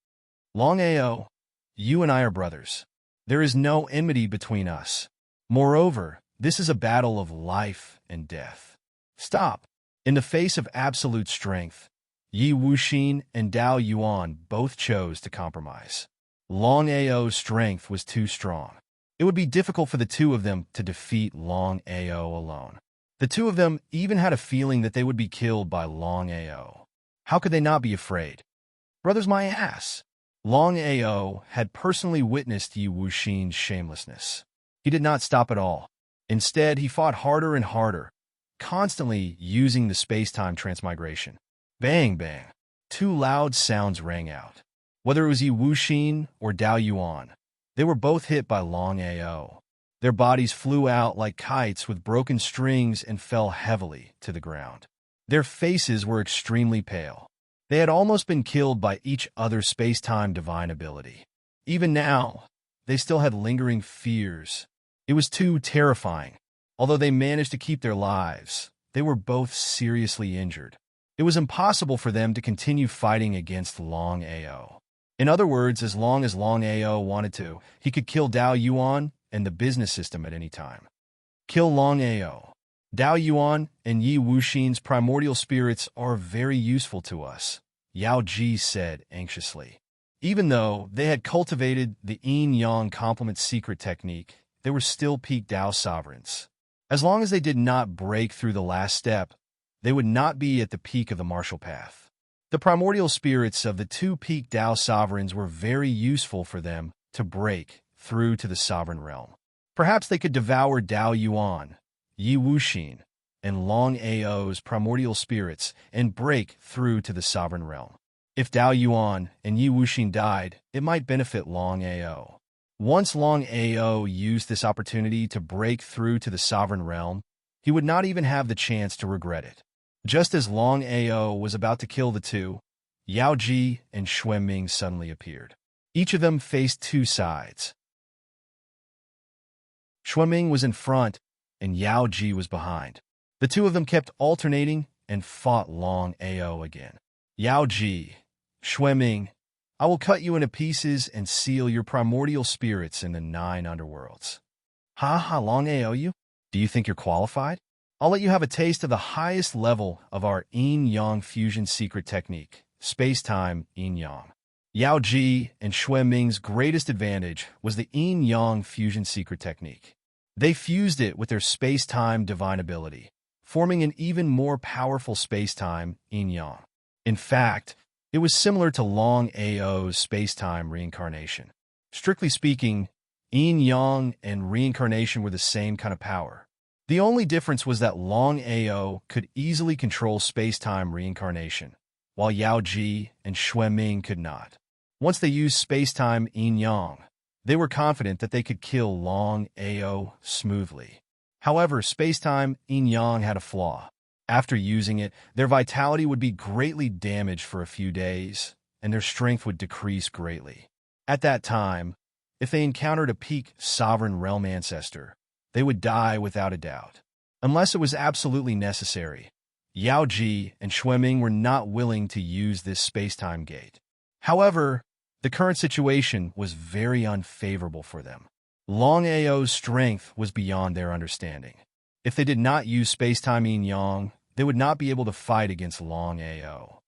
"Longao, you and I are brothers. There is no enmity between us. Moreover, this is a battle of life and death. Stop." In the face of absolute strength, Yi Wuxin and Dao Yuan both chose to compromise. Longao's strength was too strong. It would be difficult for the two of them to defeat Longao alone. The two of them even had a feeling that they would be killed by Longao. How could they not be afraid? Brothers, my ass! Longao had personally witnessed Yi Wuxin's shamelessness. He did not stop at all. Instead, he fought harder and harder, constantly using the space-time transmigration. Bang, bang. Two loud sounds rang out. Whether it was Yi Wuxin or Dao Yuan, they were both hit by Longao. Their bodies flew out like kites with broken strings and fell heavily to the ground. Their faces were extremely pale. They had almost been killed by each other's space-time divine ability. Even now, they still had lingering fears. It was too terrifying. Although they managed to keep their lives, they were both seriously injured. It was impossible for them to continue fighting against Longao. In other words, as long as Longao wanted to, he could kill Dao Yuan and the business system at any time. Kill Longao. Dao Yuan and Yi Wuxin's primordial spirits are very useful to us, Yao Ji said anxiously. Even though they had cultivated the yin-yang complement secret technique, they were still peak Dao sovereigns. As long as they did not break through the last step, they would not be at the peak of the martial path. The primordial spirits of the two peak Dao sovereigns were very useful for them to break through to the sovereign realm. Perhaps they could devour Dao Yuan, Yi Wuxin, and Longao's primordial spirits and break through to the sovereign realm. If Dao Yuan and Yi Wuxin died, it might benefit Longao. Once Longao used this opportunity to break through to the sovereign realm, he would not even have the chance to regret it. Just as Longao was about to kill the two, Yao Ji and Xue Ming suddenly appeared. Each of them faced two sides. Xue Ming was in front, and Yao Ji was behind. The two of them kept alternating and fought Longao again. Yao Ji, Xue Ming, I will cut you into pieces and seal your primordial spirits in the 9 underworlds. How long AO you? Do you think you're qualified? I'll let you have a taste of the highest level of our yin-yang fusion secret technique, space-time yin-yang. Yao Ji and Xue Ming's greatest advantage was the yin-yang fusion secret technique. They fused it with their space-time divine ability, forming an even more powerful space-time yin-yang. In fact, it was similar to Longao's space-time reincarnation. Strictly speaking, yin-yang and reincarnation were the same kind of power. The only difference was that Longao could easily control space-time reincarnation, while Yao Ji and Xue Ming could not. Once they used space-time yin-yang, they were confident that they could kill Longao smoothly. However, space-time yin-yang had a flaw. After using it, their vitality would be greatly damaged for a few days, and their strength would decrease greatly. At that time, if they encountered a peak sovereign realm ancestor, they would die without a doubt. Unless it was absolutely necessary, Yao Ji and Xue Ming were not willing to use this space-time gate. However, the current situation was very unfavorable for them. Longao's strength was beyond their understanding. If they did not use space-time yin-yang, they would not be able to fight against Longao.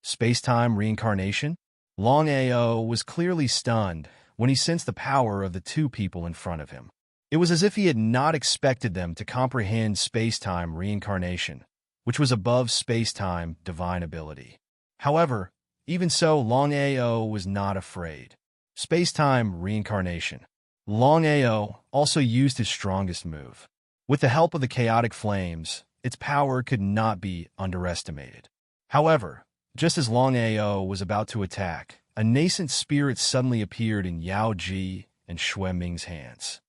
Space-time reincarnation? Longao was clearly stunned when he sensed the power of the two people in front of him. It was as if he had not expected them to comprehend space-time reincarnation, which was above space-time divine ability. However, even so, Longao was not afraid. Space-time reincarnation. Longao also used his strongest move. With the help of the chaotic flames, its power could not be underestimated. However, just as Longao was about to attack, a nascent spirit suddenly appeared in Yao Ji and Xue Ming's hands.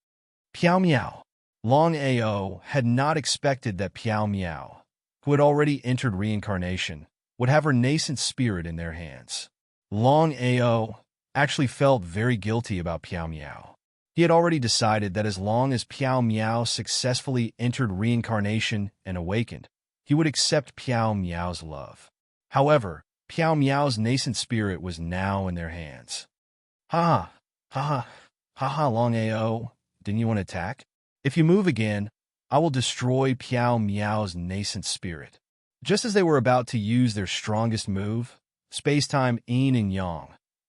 Piao Miao. Longao had not expected that Piao Miao, who had already entered reincarnation, would have her nascent spirit in their hands. Longao actually felt very guilty about Piao Miao. He had already decided that as long as Piao Miao successfully entered reincarnation and awakened, he would accept Piao Miao's love. However, Piao Miao's nascent spirit was now in their hands. Ha ha, Longao, didn't you want to attack? If you move again, I will destroy Piao Miao's nascent spirit. Just as they were about to use their strongest move, space-time yin and yang,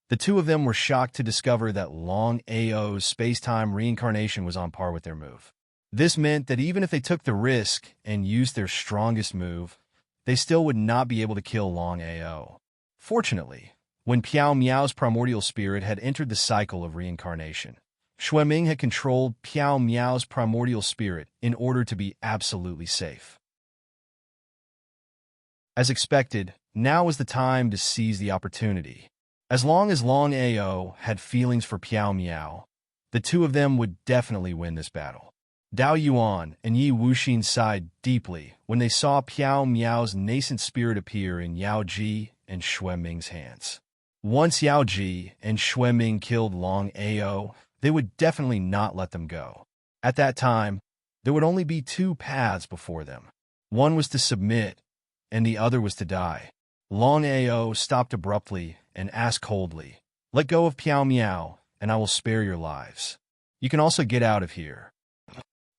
the two of them were shocked to discover that Longao's space-time reincarnation was on par with their move. This meant that even if they took the risk and used their strongest move, they still would not be able to kill Longao. Fortunately, when Piao Miao's primordial spirit had entered the cycle of reincarnation, Xue Ming had controlled Piao Miao's primordial spirit in order to be absolutely safe. As expected, now was the time to seize the opportunity. As long as Longao had feelings for Piao Miao, the two of them would definitely win this battle. Dao Yuan and Yi Wuxin sighed deeply when they saw Piao Miao's nascent spirit appear in Yao Ji and Xue Ming's hands. Once Yao Ji and Xue Ming killed Longao, they would definitely not let them go. At that time, there would only be two paths before them. One was to submit, and the other was to die. Longao stopped abruptly and asked coldly, "Let go of Piao Miao, and I will spare your lives. You can also get out of here."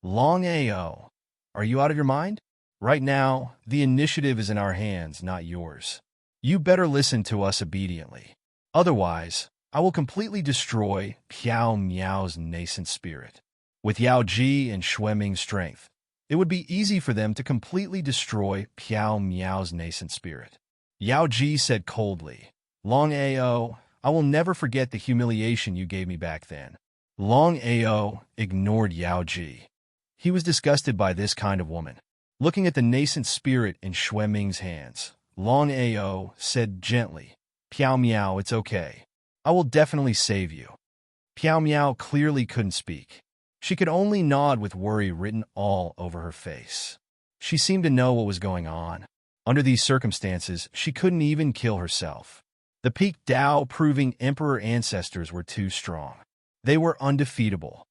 Longao, are you out of your mind? Right now, the initiative is in our hands, not yours. You better listen to us obediently. Otherwise, I will completely destroy Piao Miao's nascent spirit. With Yao Ji and Xue Ming's strength, it would be easy for them to completely destroy Piao Miao's nascent spirit. Yao Ji said coldly, "Longao, I will never forget the humiliation you gave me back then." Longao ignored Yao Ji. He was disgusted by this kind of woman. Looking at the nascent spirit in Xue Ming's hands, Longao said gently, "Piao Miao, it's okay. I will definitely save you." Piao Miao clearly couldn't speak. She could only nod with worry written all over her face. She seemed to know what was going on. Under these circumstances, she couldn't even kill herself. The peak Dao-proving emperor ancestors were too strong. They were undefeatable.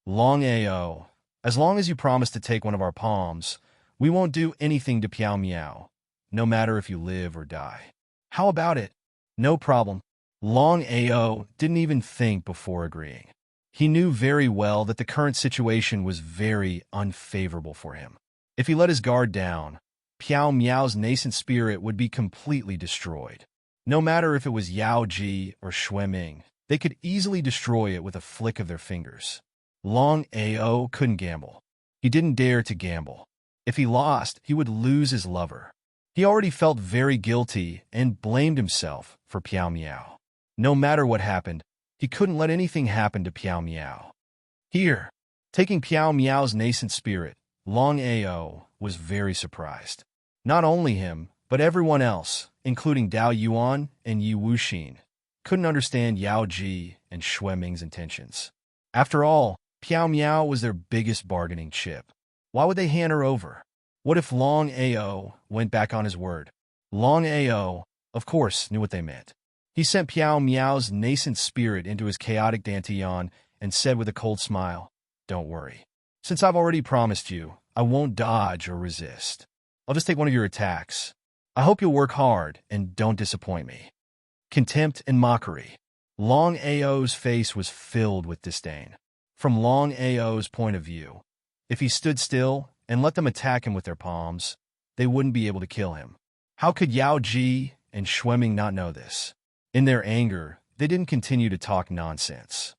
Longao, as long as you promise to take one of our palms, we won't do anything to Piao Miao, no matter if you live or die. How about it? No problem. Longao didn't even think before agreeing. He knew very well that the current situation was very unfavorable for him. If he let his guard down, Piao Miao's nascent spirit would be completely destroyed. No matter if it was Yao Ji or Xue Ming, they could easily destroy it with a flick of their fingers. Long Ao couldn't gamble. He didn't dare to gamble. If he lost, he would lose his lover. He already felt very guilty and blamed himself for Piao Miao. No matter what happened, he couldn't let anything happen to Piao Miao. Here, taking Piao Miao's nascent spirit, Long Ao was very surprised. Not only him, but everyone else, including Dao Yuan and Yi Wuxin, couldn't understand Yao Ji and Xue Ming's intentions. After all, Piao Miao was their biggest bargaining chip. Why would they hand her over? What if Long Ao went back on his word? Long Ao, of course, knew what they meant. He sent Piao Miao's nascent spirit into his chaotic dantian and said with a cold smile, "Don't worry. Since I've already promised you, I won't dodge or resist. I'll just take one of your attacks. I hope you'll work hard and don't disappoint me." Contempt and mockery. Long Ao's face was filled with disdain. From Long Ao's point of view, if he stood still and let them attack him with their palms, they wouldn't be able to kill him. How could Yao Ji and Xue Ming not know this? In their anger, they didn't continue to talk nonsense.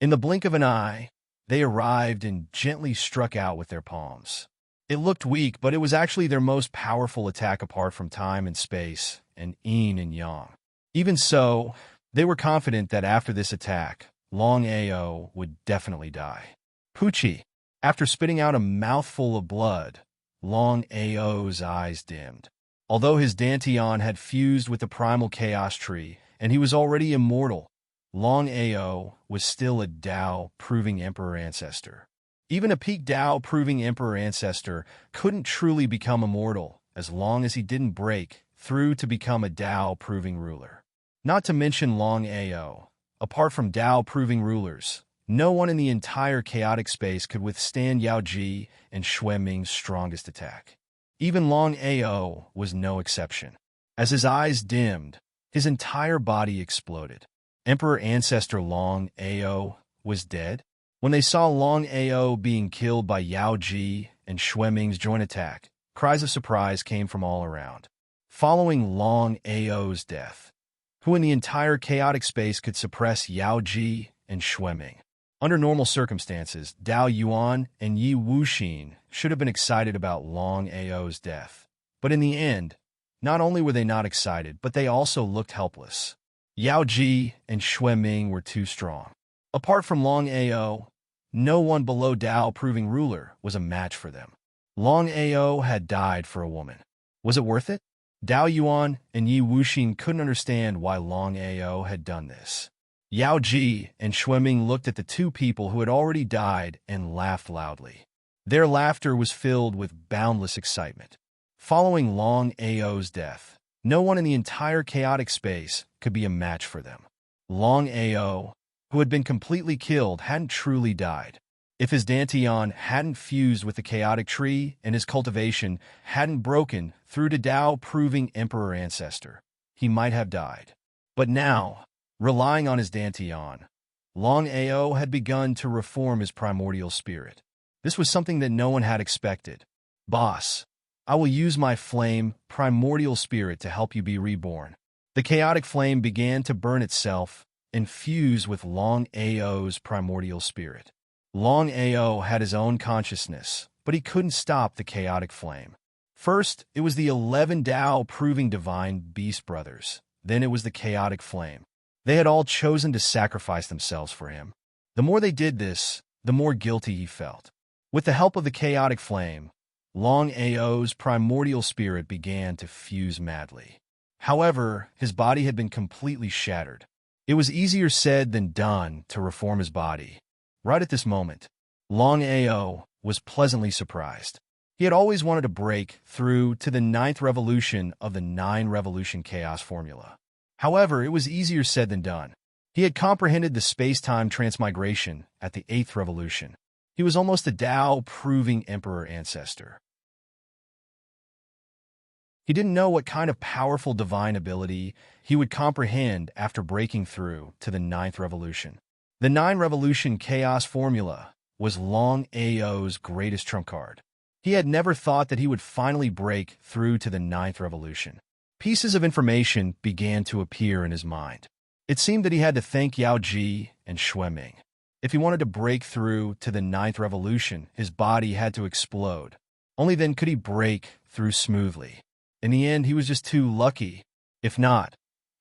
In the blink of an eye, they arrived and gently struck out with their palms. It looked weak, but it was actually their most powerful attack apart from time and space, and yin and yang. Even so, they were confident that after this attack, Long Ao would definitely die. Pucci, after spitting out a mouthful of blood, Long Ao's eyes dimmed. Although his dantian had fused with the primal chaos tree, and he was already immortal, Long Ao was still a Dao-proving emperor ancestor. Even a peak Dao-proving emperor ancestor couldn't truly become immortal as long as he didn't break through to become a Dao-proving ruler. Not to mention Long Ao. Apart from Dao-proving rulers, no one in the entire chaotic space could withstand Yao Ji and Xue Ming's strongest attack. Even Long Ao was no exception. As his eyes dimmed, his entire body exploded. Emperor Ancestor Long Ao was dead? When they saw Long Ao being killed by Yao Ji and Xue Ming's joint attack, cries of surprise came from all around. Following Long Ao's death, who in the entire chaotic space could suppress Yao Ji and Xue Ming? Under normal circumstances, Dao Yuan and Yi Wuxin should have been excited about Long Ao's death. But in the end, not only were they not excited, but they also looked helpless. Yao Ji and Xue Ming were too strong. Apart from Long Ao, no one below Dao-proving ruler was a match for them. Long Ao had died for a woman. Was it worth it? Dao Yuan and Yi Wuxin couldn't understand why Long Ao had done this. Yao Ji and Xue Ming looked at the two people who had already died and laughed loudly. Their laughter was filled with boundless excitement. Following Long Ao's death, no one in the entire chaotic space could be a match for them. Long Ao, who had been completely killed, hadn't truly died. If his dantian hadn't fused with the chaotic tree and his cultivation hadn't broken through to Dao-proving emperor ancestor, he might have died. But now, relying on his dantian, Long Ao had begun to reform his primordial spirit. This was something that no one had expected. "Boss, I will use my flame, primordial spirit to help you be reborn." The chaotic flame began to burn itself and fuse with Long Ao's primordial spirit. Long Ao had his own consciousness, but he couldn't stop the chaotic flame. First, it was the 11 Dao-proving divine beast brothers. Then it was the chaotic flame. They had all chosen to sacrifice themselves for him. The more they did this, the more guilty he felt. With the help of the chaotic flame, Long Ao's primordial spirit began to fuse madly. However, his body had been completely shattered. It was easier said than done to reform his body. Right at this moment, Long Ao was pleasantly surprised. He had always wanted to break through to the 9th revolution of the 9-revolution chaos formula. However, it was easier said than done. He had comprehended the space-time transmigration at the 8th revolution. He was almost a Dao-proving emperor ancestor. He didn't know what kind of powerful divine ability he would comprehend after breaking through to the 9th revolution. The 9-revolution chaos formula was Long Ao's greatest trump card. He had never thought that he would finally break through to the 9th revolution. Pieces of information began to appear in his mind. It seemed that he had to thank Yao Ji and Xue Ming. If he wanted to break through to the ninth revolution, his body had to explode. Only then could he break through smoothly. In the end, he was just too lucky. If not,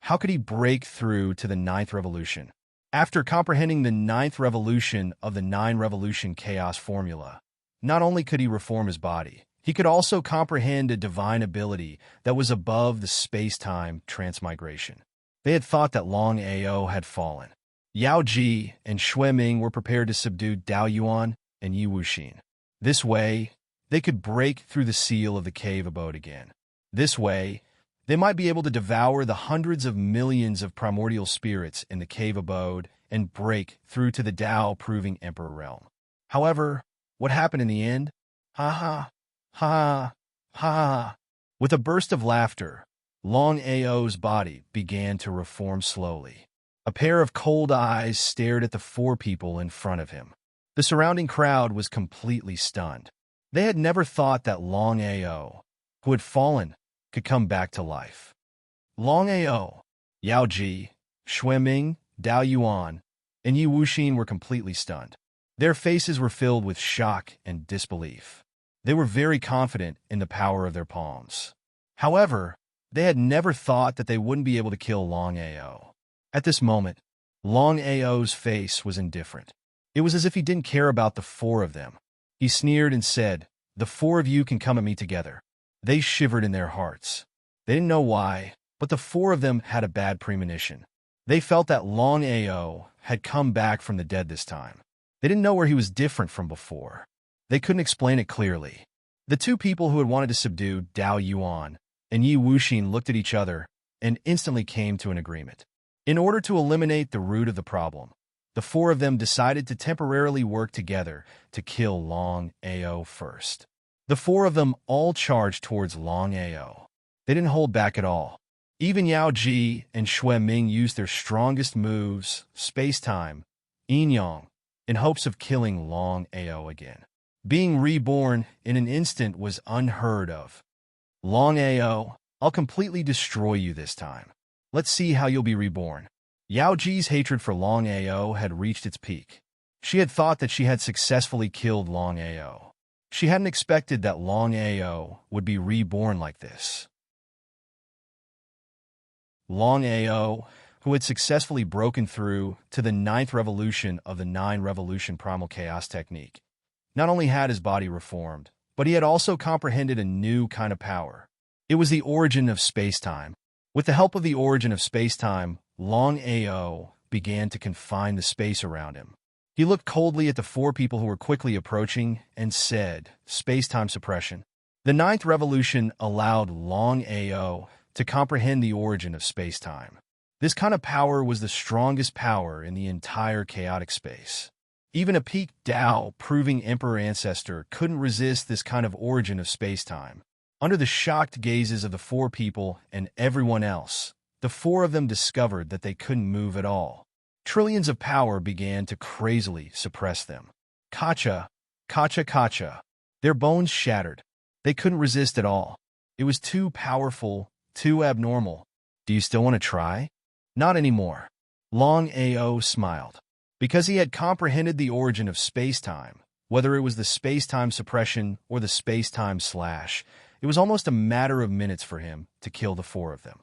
how could he break through to the ninth revolution? After comprehending the ninth revolution of the nine-revolution chaos formula, not only could he reform his body, he could also comprehend a divine ability that was above the space-time transmigration. They had thought that Longao had fallen. Yao Ji and Xue Ming were prepared to subdue Dao Yuan and Yi Wuxin. This way, they could break through the seal of the cave abode again. This way, they might be able to devour the hundreds of millions of primordial spirits in the cave abode and break through to the Tao-proving Emperor realm. However, what happened in the end? Ha ha, ha ha. With a burst of laughter, Longao's body began to reform slowly. A pair of cold eyes stared at the four people in front of him. The surrounding crowd was completely stunned. They had never thought that Longao, who had fallen, could come back to life. Longao, Yao Ji, Xue Ming, Dao Yuan, and Yi Wuxin were completely stunned. Their faces were filled with shock and disbelief. They were very confident in the power of their palms. However, they had never thought that they wouldn't be able to kill Longao. At this moment, Longao's face was indifferent. It was as if he didn't care about the four of them. He sneered and said, "The four of you can come at me together." They shivered in their hearts. They didn't know why, but the four of them had a bad premonition. They felt that Longao had come back from the dead this time. They didn't know where he was different from before. They couldn't explain it clearly. The two people who had wanted to subdue Dao Yuan and Yi Wuxin looked at each other and instantly came to an agreement. In order to eliminate the root of the problem, the four of them decided to temporarily work together to kill Longao first. The four of them all charged towards Longao. They didn't hold back at all. Even Yao Ji and Xue Ming used their strongest moves, space-time, yin-yang, in hopes of killing Longao again. Being reborn in an instant was unheard of. Longao, I'll completely destroy you this time. Let's see how you'll be reborn. Yao Ji's hatred for Longao had reached its peak. She had thought that she had successfully killed Longao. She hadn't expected that Longao would be reborn like this. Longao, who had successfully broken through to the ninth revolution of the nine-revolution primal chaos technique, not only had his body reformed, but he had also comprehended a new kind of power. It was the origin of space-time. With the help of the origin of space-time, Longao began to confine the space around him. He looked coldly at the four people who were quickly approaching and said, "Space-time suppression." The ninth revolution allowed Longao to comprehend the origin of space-time. This kind of power was the strongest power in the entire chaotic space. Even a peak Tao-proving Emperor ancestor couldn't resist this kind of origin of space-time. Under the shocked gazes of the four people and everyone else, the four of them discovered that they couldn't move at all. Trillions of power began to crazily suppress them. Kacha, kacha, kacha. Their bones shattered. They couldn't resist at all. It was too powerful, too abnormal. Do you still want to try? Not anymore. Longao smiled. Because he had comprehended the origin of space-time, whether it was the space-time suppression or the space-time slash, it was almost a matter of minutes for him to kill the four of them.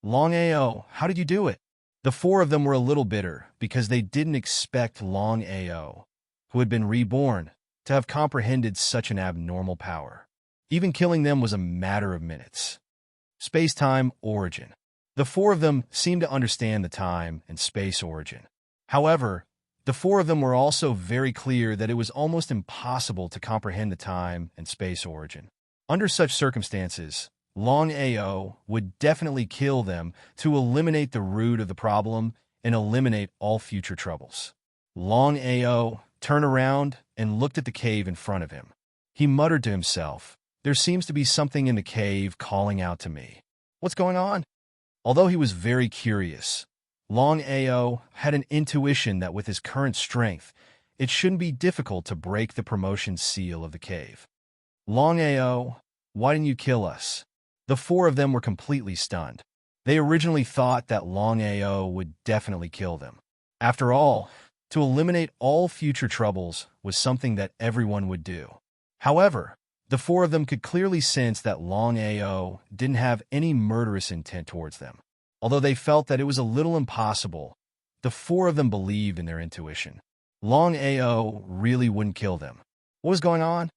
Longao, how did you do it? The four of them were a little bitter because they didn't expect Longao, who had been reborn, to have comprehended such an abnormal power. Even killing them was a matter of minutes. Space-time origin. The four of them seemed to understand the time and space origin. However, the four of them were also very clear that it was almost impossible to comprehend the time and space origin. Under such circumstances, Longao would definitely kill them to eliminate the root of the problem and eliminate all future troubles. Longao turned around and looked at the cave in front of him. He muttered to himself, "There seems to be something in the cave calling out to me. What's going on?" Although he was very curious, Longao had an intuition that with his current strength, it shouldn't be difficult to break the promotion seal of the cave. "Longao, why didn't you kill us?" The four of them were completely stunned. They originally thought that Longao would definitely kill them. After all, to eliminate all future troubles was something that everyone would do. However, the four of them could clearly sense that Longao didn't have any murderous intent towards them. Although they felt that it was a little impossible, the four of them believed in their intuition. Longao really wouldn't kill them. What was going on?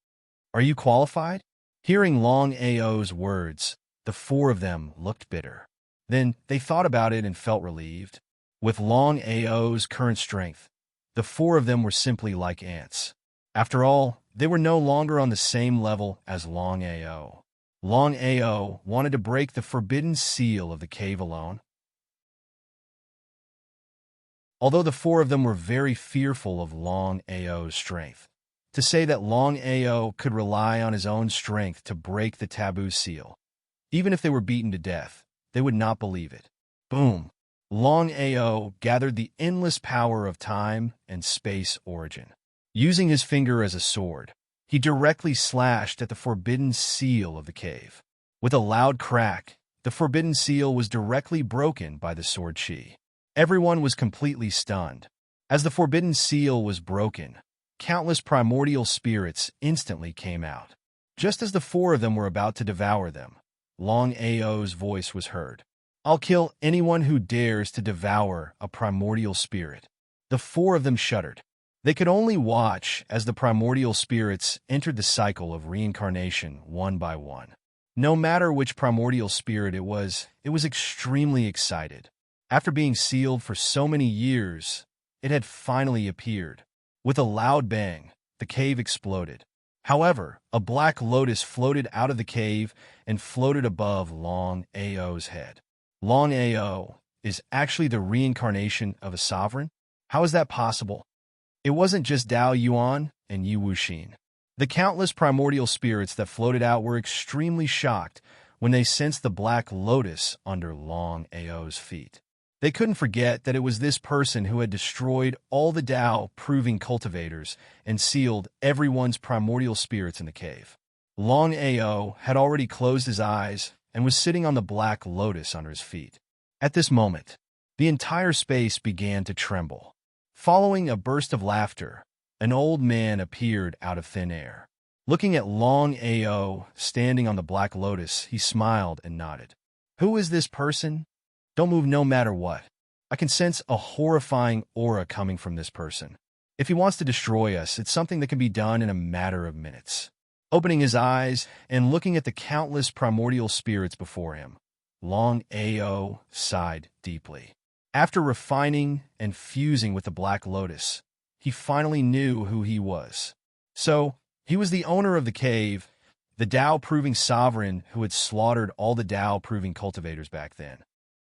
Are you qualified? Hearing Longao's words, the four of them looked bitter. Then they thought about it and felt relieved. With Longao's current strength, the four of them were simply like ants. After all, they were no longer on the same level as Longao. Longao wanted to break the forbidden seal of the cave alone. Although the four of them were very fearful of Longao's strength, to say that Longao could rely on his own strength to break the taboo seal, even if they were beaten to death, they would not believe it. Boom! Longao gathered the endless power of time and space origin. Using his finger as a sword, he directly slashed at the forbidden seal of the cave. With a loud crack, the forbidden seal was directly broken by the sword chi. Everyone was completely stunned. As the forbidden seal was broken, countless primordial spirits instantly came out. Just as the four of them were about to devour them, Longao's voice was heard. "I'll kill anyone who dares to devour a primordial spirit." The four of them shuddered. They could only watch as the primordial spirits entered the cycle of reincarnation one by one. No matter which primordial spirit it was extremely excited. After being sealed for so many years, it had finally appeared. With a loud bang, the cave exploded. However, a black lotus floated out of the cave and floated above Longao's head. Longao is actually the reincarnation of a sovereign? How is that possible? It wasn't just Dao Yuan and Yi Wuxin. The countless primordial spirits that floated out were extremely shocked when they sensed the black lotus under Longao's feet. They couldn't forget that it was this person who had destroyed all the Dao-proving cultivators and sealed everyone's primordial spirits in the cave. Longao had already closed his eyes and was sitting on the black lotus under his feet. At this moment, the entire space began to tremble. Following a burst of laughter, an old man appeared out of thin air. Looking at Longao standing on the black lotus, he smiled and nodded. "Who is this person? Don't move no matter what. I can sense a horrifying aura coming from this person. If he wants to destroy us, it's something that can be done in a matter of minutes." Opening his eyes and looking at the countless primordial spirits before him, Longao sighed deeply. After refining and fusing with the Black Lotus, he finally knew who he was. So, he was the owner of the cave, the Dao-proving sovereign who had slaughtered all the Dao-proving cultivators back then.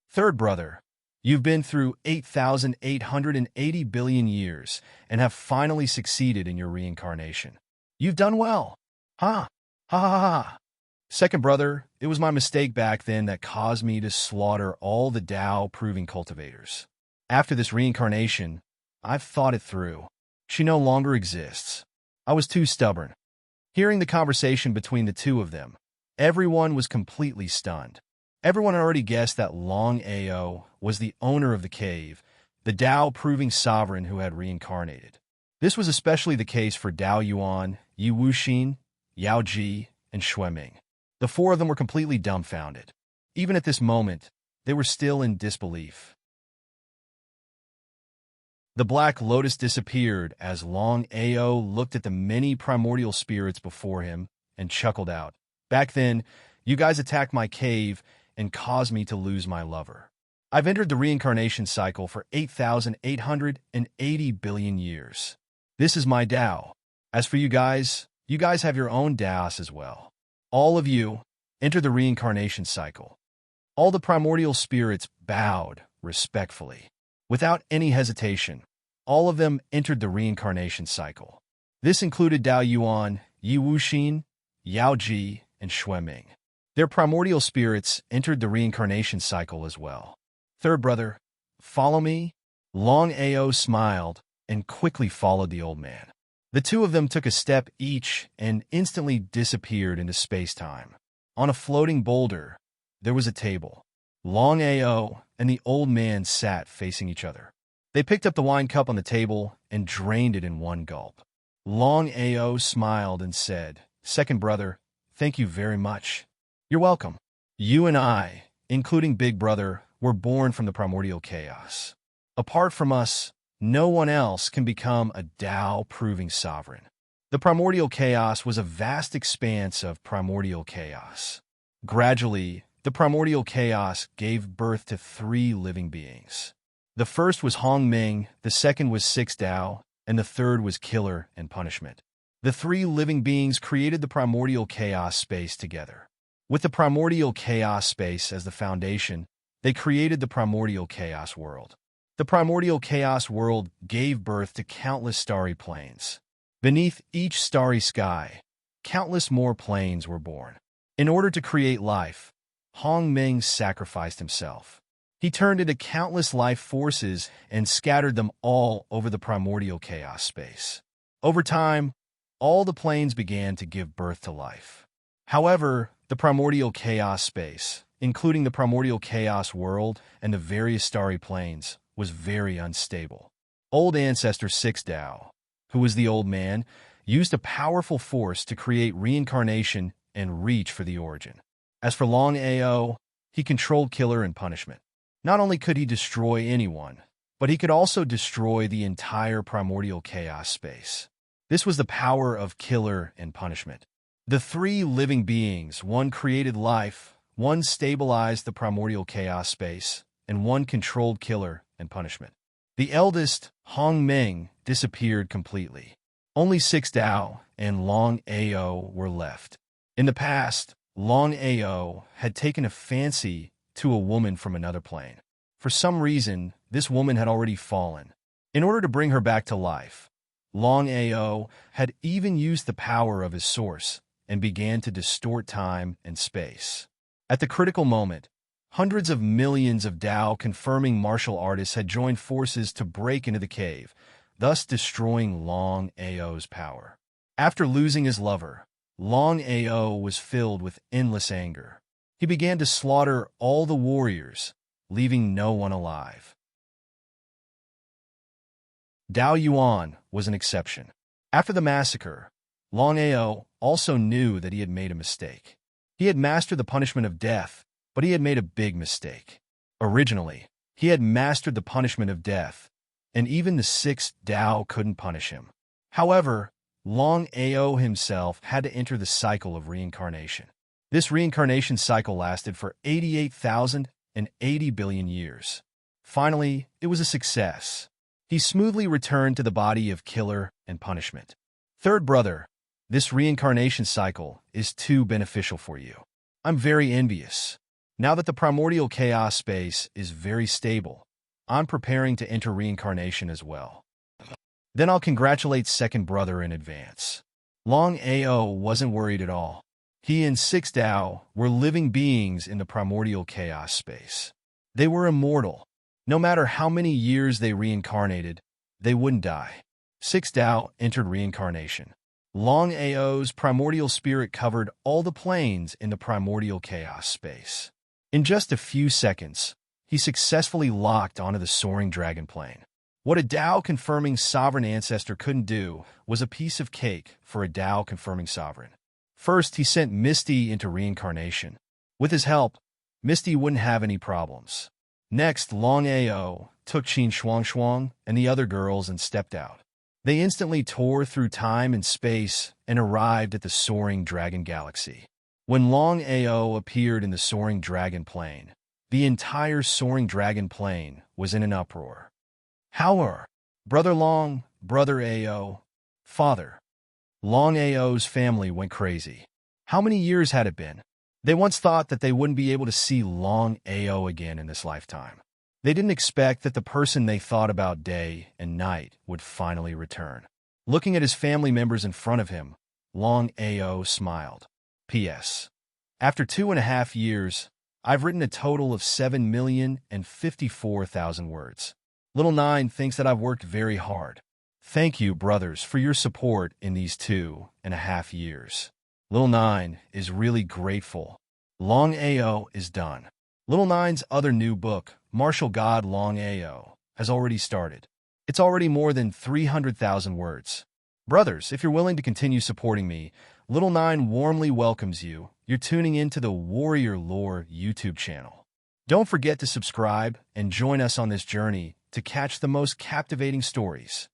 Third brother, you've been through 8,880 billion years and have finally succeeded in your reincarnation. You've done well. Ha! Ha ha ha ha! Second brother, it was my mistake back then that caused me to slaughter all the Dao-proving cultivators. After this reincarnation, I've thought it through. She no longer exists. I was too stubborn. Hearing the conversation between the two of them, everyone was completely stunned. Everyone had already guessed that Longao was the owner of the cave, the Dao-proving sovereign who had reincarnated. This was especially the case for Dao Yuan, Yi Wuxin, Yao Ji, and Xueming. The four of them were completely dumbfounded. Even at this moment, they were still in disbelief. The Black Lotus disappeared as Longao looked at the many primordial spirits before him and chuckled out. Back then, you guys attacked my cave and caused me to lose my lover. I've entered the reincarnation cycle for 8,880 billion years. This is my Dao. As for you guys have your own Daos as well. All of you enter the reincarnation cycle. All the primordial spirits bowed respectfully. Without any hesitation, all of them entered the reincarnation cycle. This included Dao Yuan, Yi Wuxin, Yao Ji, and Xueming. Their primordial spirits entered the reincarnation cycle as well. Third brother, follow me? Longao smiled and quickly followed the old man. The two of them took a step each and instantly disappeared into space-time. On a floating boulder, there was a table. Longao and the old man sat facing each other. They picked up the wine cup on the table and drained it in one gulp. Longao smiled and said, "Second brother, thank you very much. You're welcome. You and I, including Big Brother, were born from the primordial chaos. Apart from us, no one else can become a Tao-proving sovereign." The primordial chaos was a vast expanse of primordial chaos. Gradually, the primordial chaos gave birth to 3 living beings. The first was Hong Ming, the second was Six Tao, and the third was Killer and Punishment. The 3 living beings created the primordial chaos space together. With the primordial chaos space as the foundation, they created the primordial chaos world. The primordial chaos world gave birth to countless starry planes. Beneath each starry sky, countless more planes were born. In order to create life, Hong Ming sacrificed himself. He turned into countless life forces and scattered them all over the primordial chaos space. Over time, all the planes began to give birth to life. However, the primordial chaos space, including the primordial chaos world and the various starry planes, was very unstable. Old ancestor Six Tao, who was the old man, used a powerful force to create reincarnation and reach for the origin. As for Longao, he controlled Killer and Punishment. Not only could he destroy anyone, but he could also destroy the entire primordial chaos space. This was the power of Killer and Punishment. The 3 living beings, one created life, one stabilized the primordial chaos space, and one controlled Killer and Punishment. The eldest, Hong Ming, disappeared completely. Only Six Tao and Longao were left. In the past, Longao had taken a fancy to a woman from another plane. For some reason, this woman had already fallen. In order to bring her back to life, Longao had even used the power of his source and began to distort time and space. At the critical moment, hundreds of millions of Tao-confirming martial artists had joined forces to break into the cave, thus destroying Longao's power. After losing his lover, Longao was filled with endless anger. He began to slaughter all the warriors, leaving no one alive. Dao Yuan was an exception. After the massacre, Longao also knew that he had made a mistake. He had mastered the punishment of death, but he had made a big mistake. Originally, he had mastered the punishment of death, and even the 6 Tao couldn't punish him. However, Longao himself had to enter the cycle of reincarnation. This reincarnation cycle lasted for 88,080 billion years. Finally, it was a success. He smoothly returned to the body of Killer and Punishment. Third brother, this reincarnation cycle is too beneficial for you. I'm very envious. Now that the primordial chaos space is very stable, I'm preparing to enter reincarnation as well. Then I'll congratulate second brother in advance. Longao wasn't worried at all. He and Six Tao were living beings in the primordial chaos space. They were immortal. No matter how many years they reincarnated, they wouldn't die. Six Tao entered reincarnation. Longao's primordial spirit covered all the planes in the primordial chaos space. In just a few seconds, he successfully locked onto the soaring dragon plane. What a Tao-confirming sovereign ancestor couldn't do was a piece of cake for a Tao-confirming sovereign. First, he sent Misty into reincarnation. With his help, Misty wouldn't have any problems. Next, Longao took Qin Shuang and the other girls and stepped out. They instantly tore through time and space and arrived at the soaring dragon galaxy. When Longao appeared in the soaring dragon plane, the entire soaring dragon plane was in an uproar. How are Brother Long, Brother Ao, Father? Longao's family went crazy. How many years had it been? They once thought that they wouldn't be able to see Longao again in this lifetime. They didn't expect that the person they thought about day and night would finally return. Looking at his family members in front of him, Longao smiled. P.S. After 2.5 years, I've written a total of 7,054,000 words. Little Nine thinks that I've worked very hard. Thank you, brothers, for your support in these 2.5 years. Little Nine is really grateful Longao is done. Little Nine's other new book, Martial God Longao, has already started. It's already more than 300,000 words. Brothers, if you're willing to continue supporting me, Little Nine warmly welcomes you. You're tuning into the Warrior Lore YouTube channel. Don't forget to subscribe and join us on this journey to catch the most captivating stories.